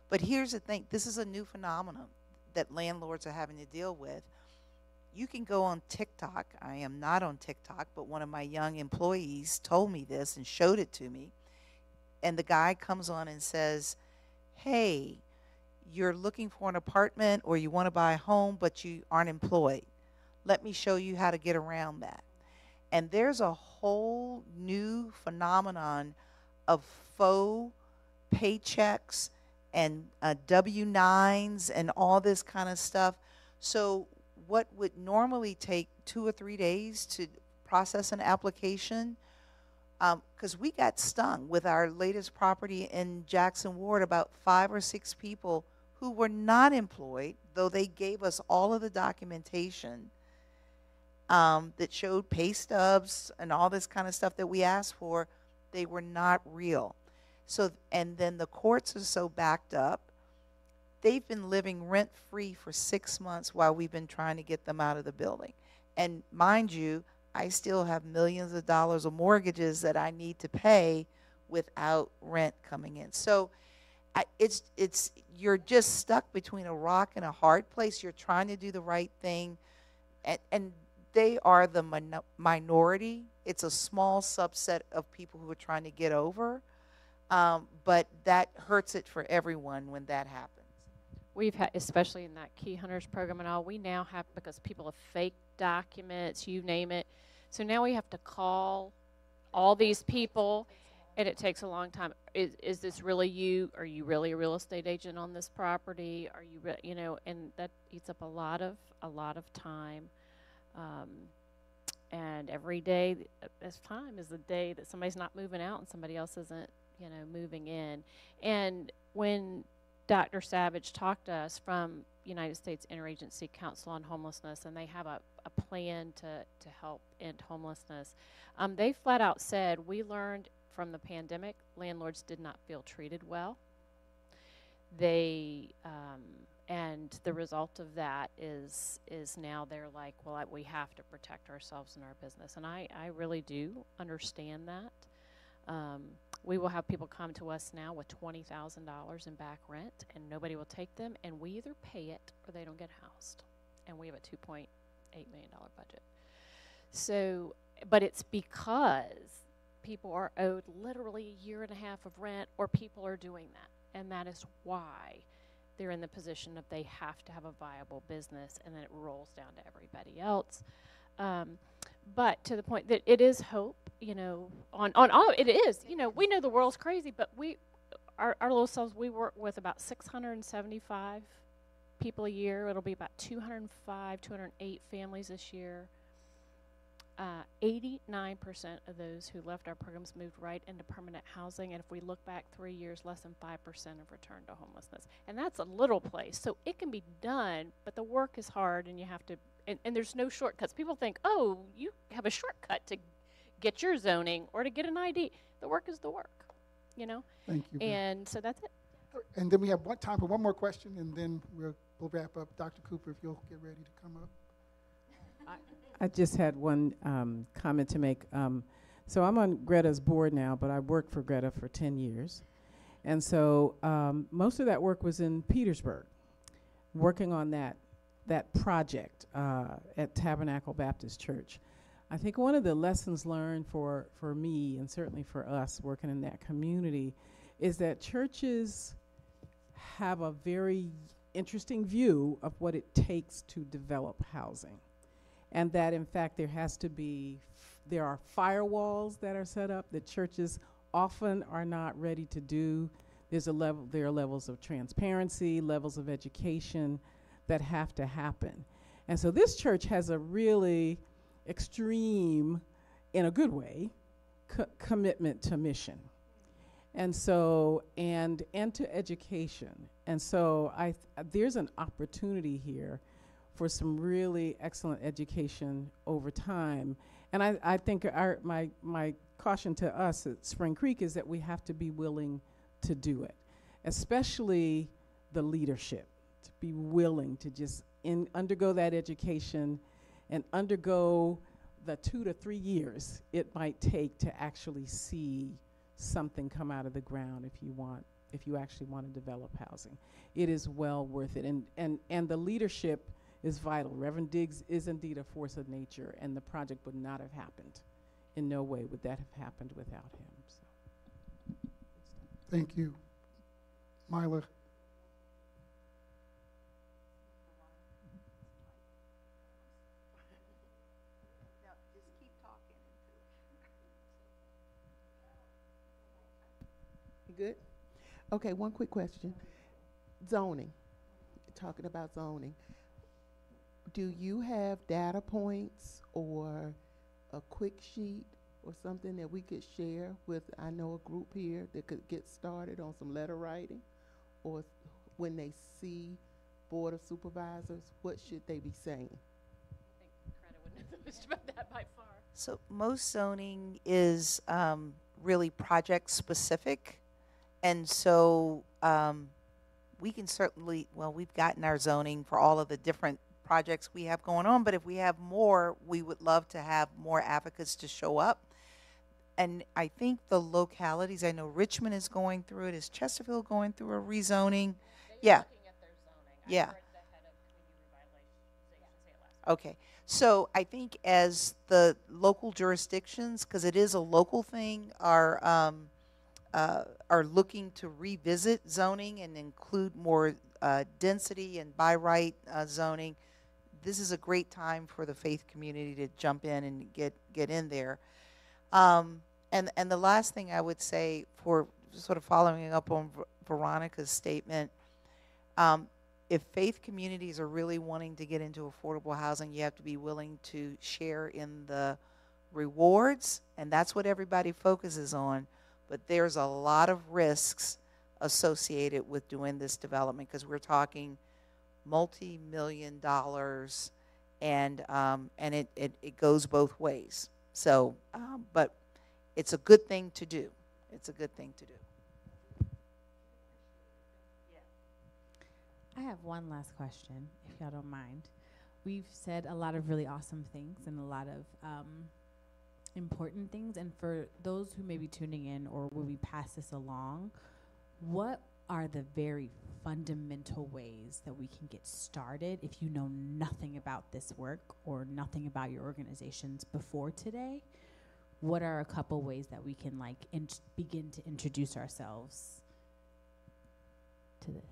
Speaker 4: But here's the thing. This is a new phenomenon that landlords are having to deal with. You can go on TikTok. I am not on TikTok, but one of my young employees told me this and showed it to me. And the guy comes on and says, hey, you're looking for an apartment or you want to buy a home, but you aren't employed. Let me show you how to get around that. And there's a whole new phenomenon of faux paychecks and W-9s and all this kind of stuff. So what would normally take 2 or 3 days to process an application, because we got stung with our latest property in Jackson Ward, about 5 or 6 people who were not employed, though they gave us all of the documentation that showed pay stubs and all this kind of stuff that we asked for. They were not real. So, and then the courts are so backed up. They've been living rent-free for 6 months while we've been trying to get them out of the building. And mind you, I still have millions of dollars of mortgages that I need to pay without rent coming in. So you're just stuck between a rock and a hard place. You're trying to do the right thing, and they are the minority. It's a small subset of people who are trying to get over, but that hurts it for everyone when that happens.
Speaker 5: We've had, especially in that Key Hunters program and all, we now have, because people have faked documents, you name it. So now we have to call all these people, and it takes a long time. Is this really you? Are you really a real estate agent on this property? Are you, you know, and that eats up a lot of time. And every day, this time is the day that somebody's not moving out and somebody else isn't, you know, moving in. And when Dr. Savage talked to us from United States Interagency Council on Homelessness, and they have a plan to help end homelessness. They flat out said, we learned from the pandemic, landlords did not feel treated well. They, and the result of that is now they're like, well, we have to protect ourselves and our business. And I really do understand that. We will have people come to us now with $20,000 in back rent, and nobody will take them, and we either pay it or they don't get housed. And we have a $2.8 million budget. So, but it's because people are owed literally a year and a half of rent, or people are doing that. And that is why they're in the position that they have to have a viable business, and then it rolls down to everybody else. But to the point that it is hope, you know, on all, it is, you know, we know the world's crazy, but our little selves, we work with about 675 people a year. It'll be about 205, 208 families this year. 89% of those who left our programs moved right into permanent housing, and if we look back 3 years, less than 5% have returned to homelessness. And that's a little place, so it can be done, but the work is hard, and you have to, and there's no shortcuts. People think, oh, you have a shortcut to get your zoning or to get an ID. The work is the work, you know?
Speaker 1: Thank you.
Speaker 5: And so that's it.
Speaker 1: And then we have time for one more question, and then we'll wrap up. Dr. Cooper, if you'll get ready to come up.
Speaker 7: I just had one comment to make. So I'm on Greta's board now, but I worked for Greta for 10 years. And so most of that work was in Petersburg, working on that project at Tabernacle Baptist Church. I think one of the lessons learned for me, and certainly for us working in that community, is that churches have a very interesting view of what it takes to develop housing. And that, in fact, there are firewalls that are set up that churches often are not ready to do. There are levels of transparency, levels of education that have to happen. And so this church has a really extreme, in a good way, commitment to mission. And so, and to education. And so there's an opportunity here for some really excellent education over time. And I think my caution to us at Spring Creek is that we have to be willing to do it, especially the leadership, to be willing to just undergo that education and undergo the 2 to 3 years it might take to actually see something come out of the ground if you actually want to develop housing. It is well worth it. And the leadership is vital. Reverend Diggs is indeed a force of nature, and the project would not have happened. In no way would that have happened without him. So.
Speaker 1: Thank you. Myla.
Speaker 8: Good? Okay, one quick question. Zoning. Talking about zoning. Do you have data points or a quick sheet or something that we could share with, I know, a group here that could get started on some letter writing or when they see Board of Supervisors, what should they be saying?
Speaker 5: I think Greta would know the most about that by far.
Speaker 4: So most zoning is really project specific. And so we can certainly, well, we've gotten our zoning for all of the different projects we have going on, but if we have more, we would love to have more advocates to show up. And I think the localities, I know Richmond is going through it. Is Chesterfield going through a rezoning? Yeah.
Speaker 5: Looking at their zoning.
Speaker 4: Yeah.
Speaker 5: I heard the head of community revitalization say it last week.
Speaker 4: Okay. So I think as the local jurisdictions, because it is a local thing, are looking to revisit zoning and include more density and by right zoning, this is a great time for the faith community to jump in and get in there. And the last thing I would say, for sort of following up on Veronica's statement, if faith communities are really wanting to get into affordable housing, you have to be willing to share in the rewards, and that's what everybody focuses on. But there's a lot of risks associated with doing this development, because we're talking multi-million dollars, and it goes both ways. So, but it's a good thing to do. It's a good thing to do.
Speaker 9: I have one last question, if y'all don't mind. We've said a lot of really awesome things and a lot of important things, and for those who may be tuning in or will we pass this along, what are the very fundamental ways that we can get started if you know nothing about this work or nothing about your organizations before today? What are a couple ways that we can begin to introduce ourselves to this?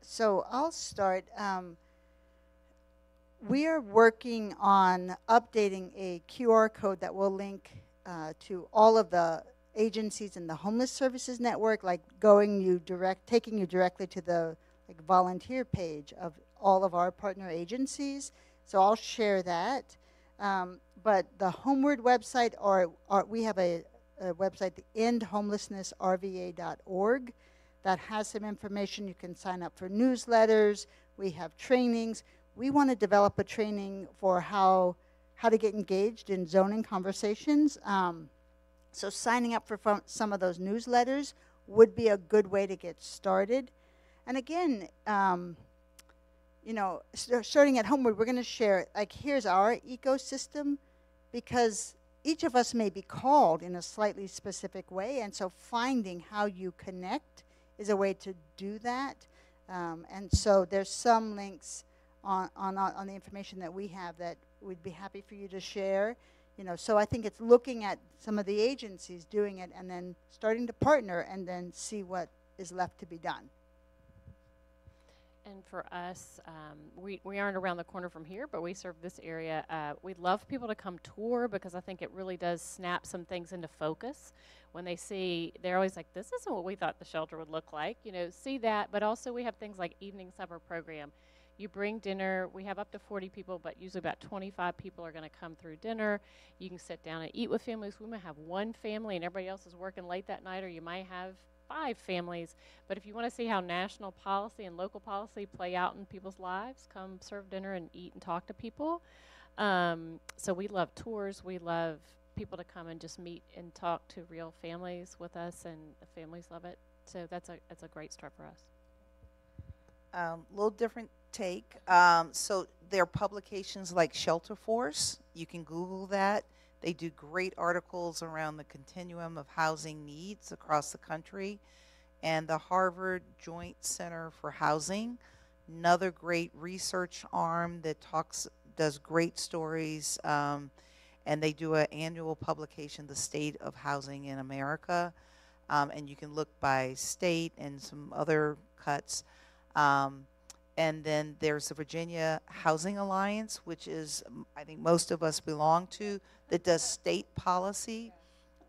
Speaker 2: So I'll start. We are working on updating a QR code that will link to all of the agencies in the Homeless Services Network, like taking you directly to the volunteer page of all of our partner agencies. So I'll share that. But the Homeward website, we have a website, the endhomelessnessrva.org, that has some information. You can sign up for newsletters. We have trainings. We want to develop a training for how to get engaged in zoning conversations. So signing up for some of those newsletters would be a good way to get started. And again, starting at Homeward, we're going to share, here's our ecosystem, because each of us may be called in a slightly specific way, and so finding how you connect is a way to do that. And so there's some links on the information that we have that we'd be happy for you to share. So I think it's looking at some of the agencies doing it and then starting to partner and then see what is left to be done.
Speaker 5: And for us, we aren't around the corner from here, but we serve this area. We'd love people to come tour, because I think it really does snap some things into focus. When they see, they're always like, this isn't what we thought the shelter would look like. See that. But also we have things like evening supper program. You bring dinner. We have up to 40 people, but usually about 25 people are going to come through dinner. You can sit down and eat with families. We might have one family and everybody else is working late that night, or you might have 5 families. But if you want to see how national policy and local policy play out in people's lives, come serve dinner and eat and talk to people. So we love tours. We love people to come and just meet and talk to real families with us, and the families love it. So that's a great start for us.
Speaker 4: Little different take. So there are publications like Shelter Force. You can Google that. They do great articles around the continuum of housing needs across the country. And the Harvard Joint Center for Housing, another great research arm that does great stories. And they do an annual publication, The State of Housing in America. And you can look by state and some other cuts. And then there's the Virginia Housing Alliance, which is, I think most of us belong to, that does state policy.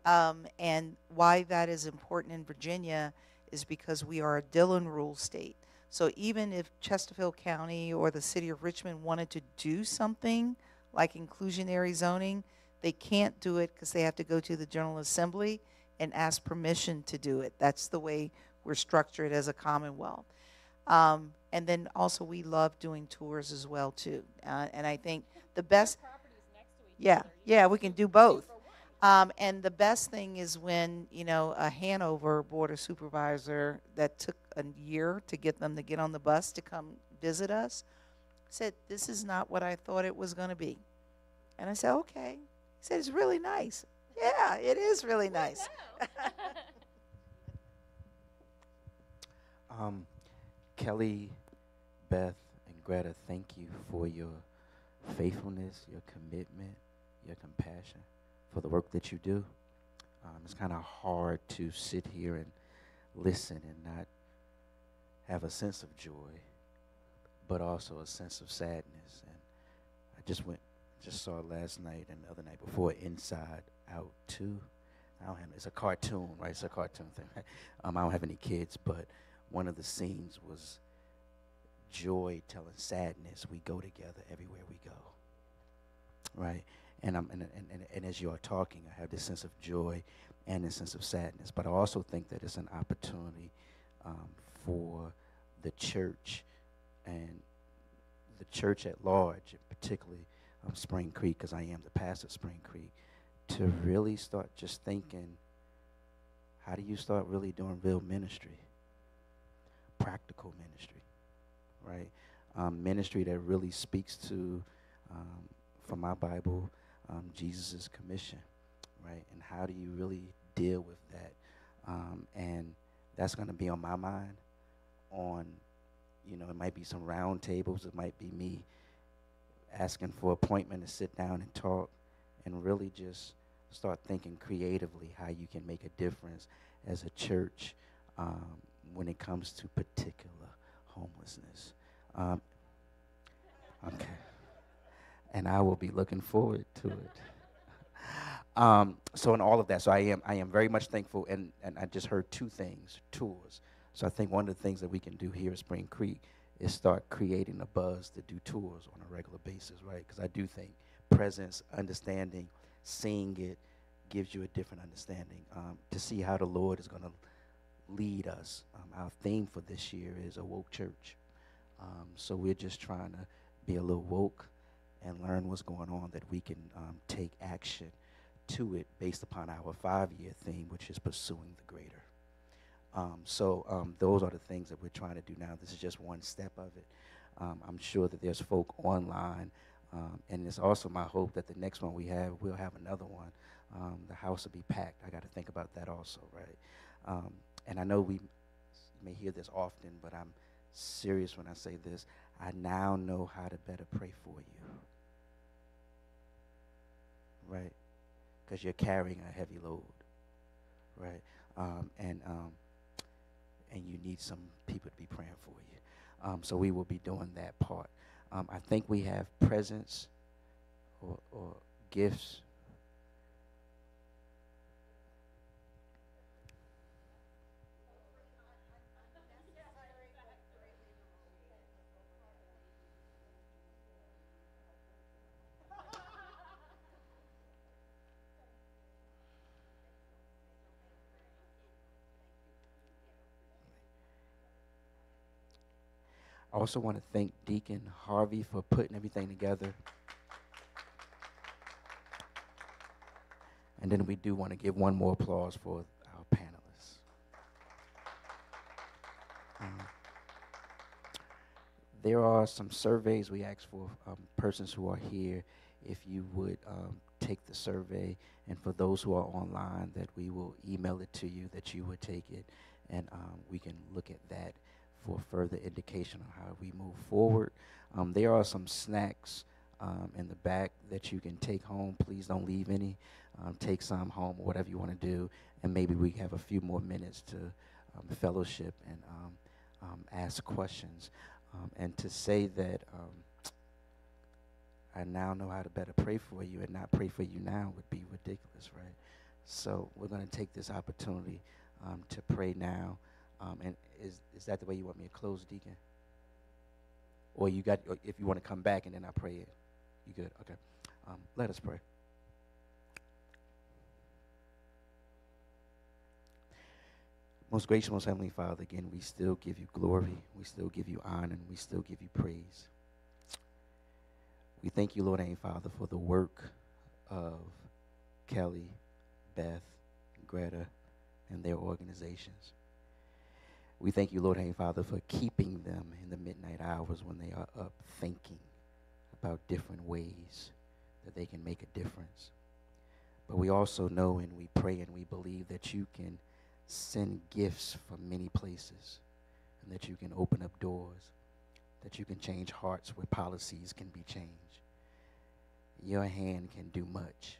Speaker 4: And why that is important in Virginia is because we are a Dillon Rule state. So even if Chesterfield County or the city of Richmond wanted to do something like inclusionary zoning, they can't do it because they have to go to the General Assembly and ask permission to do it. That's the way we're structured as a Commonwealth. And then also we love doing tours as well too. And I think the best, yeah, we can do both. And the best thing is when, a Hanover board of supervisor that took a year to get them to get on the bus to come visit us said, "This is not what I thought it was going to be." And I said, "Okay." He said, "It's really nice." Yeah, it is really nice.
Speaker 10: Kelly, Beth, and Greta, thank you for your faithfulness, your commitment, your compassion for the work that you do. It's kind of hard to sit here and listen and not have a sense of joy, but also a sense of sadness. And I just saw last night and the other night before Inside Out 2. It's a cartoon, right? It's a cartoon thing. Right? I don't have any kids, but one of the scenes was joy telling sadness. We go together everywhere we go, right? And as you are talking, I have this sense of joy and this sense of sadness. But I also think that it's an opportunity for the church and the church at large, and particularly Spring Creek, because I am the pastor of Spring Creek, to really start just thinking, how do you start really doing real ministry? Practical ministry, right? Ministry that really speaks to, from my Bible, Jesus' commission, right? And how do you really deal with that? And that's going to be on my mind it might be some round tables. It might be me asking for appointment to sit down and talk and really just start thinking creatively how you can make a difference as a church when it comes to particular homelessness. Okay. And I will be looking forward to it. So in all of that, so I am very much thankful, and I just heard two things, tours. So I think one of the things that we can do here at Spring Creek is start creating a buzz to do tours on a regular basis, right? Because I do think presence, understanding, seeing it gives you a different understanding to see how the Lord is going to lead us. Our theme for this year is a woke church. So we're just trying to be a little woke and learn what's going on, that we can take action to it based upon our 5-year theme, which is pursuing the greater. So those are the things that we're trying to do now. This is just one step of it. I'm sure that there's folk online, and it's also my hope that the next one we'll have another one. The house will be packed. I got to think about that also, right? And I know we may hear this often, but I'm serious when I say this. I now know how to better pray for you, right? Because you're carrying a heavy load, right? And you need some people to be praying for you. So we will be doing that part. I think we have presents or gifts. I also want to thank Deacon Harvey for putting everything together. And then we do want to give one more applause for our panelists. There are some surveys we asked for persons who are here. If you would take the survey, and for those who are online, that we will email it to you, that you would take it, and we can look at that for further indication on how we move forward. There are some snacks in the back that you can take home. Please don't leave any. Take some home or whatever you want to do, and maybe we have a few more minutes to fellowship and ask questions. And to say that I now know how to better pray for you and not pray for you now would be ridiculous, right? So we're going to take this opportunity to pray now. And is that the way you want me to close, Deacon? Or if you want to come back and then I pray it? You good? Okay. Let us pray. Most gracious, most heavenly Father, again, we still give you glory, we still give you honor, and we still give you praise. We thank you, Lord and Father, for the work of Kelly, Beth, Greta, and their organizations. We thank you, Lord and Father, for keeping them in the midnight hours when they are up thinking about different ways that they can make a difference. But we also know and we pray and we believe that you can send gifts from many places and that you can open up doors, that you can change hearts where policies can be changed. Your hand can do much.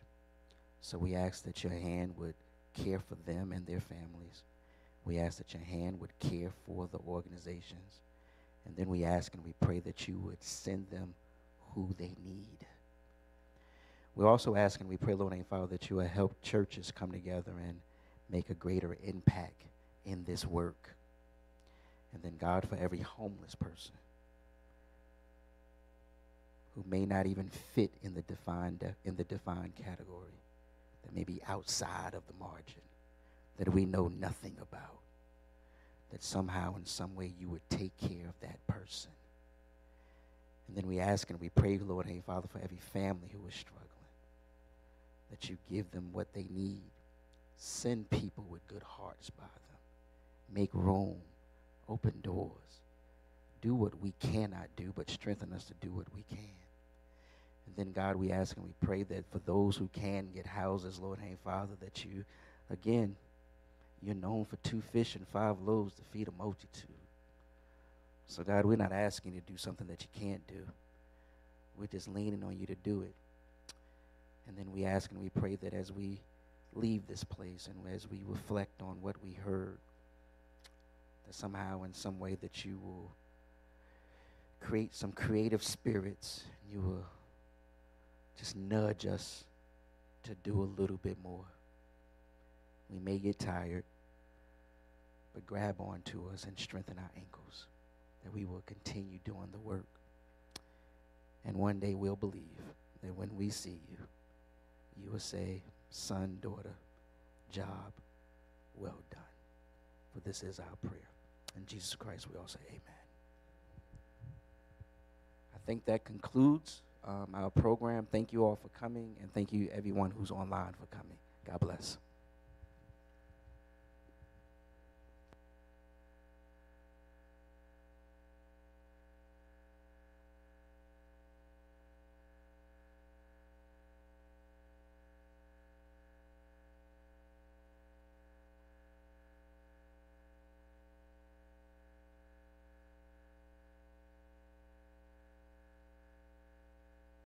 Speaker 10: So we ask that your hand would care for them and their families. We ask that your hand would care for the organizations. And then we ask and we pray that you would send them who they need. We also ask and we pray, Lord and Father, that you will help churches come together and make a greater impact in this work. And then, God, for every homeless person who may not even fit in the defined category, that may be outside of the margin, that we know nothing about, that somehow in some way you would take care of that person. And then we ask and we pray, Lord, hey, Father, for every family who is struggling, that you give them what they need. Send people with good hearts by them. Make room. Open doors. Do what we cannot do, but strengthen us to do what we can. And then, God, we ask and we pray that for those who can get houses, Lord, hey, Father, that you, again, you're known for 2 fish and 5 loaves to feed a multitude. So, God, we're not asking you to do something that you can't do. We're just leaning on you to do it. And then we ask and we pray that as we leave this place and as we reflect on what we heard, that somehow in some way that you will create some creative spirits. You will just nudge us to do a little bit more. We may get tired, but grab onto us and strengthen our ankles, that we will continue doing the work. And one day we'll believe that when we see you, you will say, son, daughter, job well done. For this is our prayer. In Jesus Christ, we all say amen. I think that concludes our program. Thank you all for coming, and thank you everyone who's online for coming. God bless.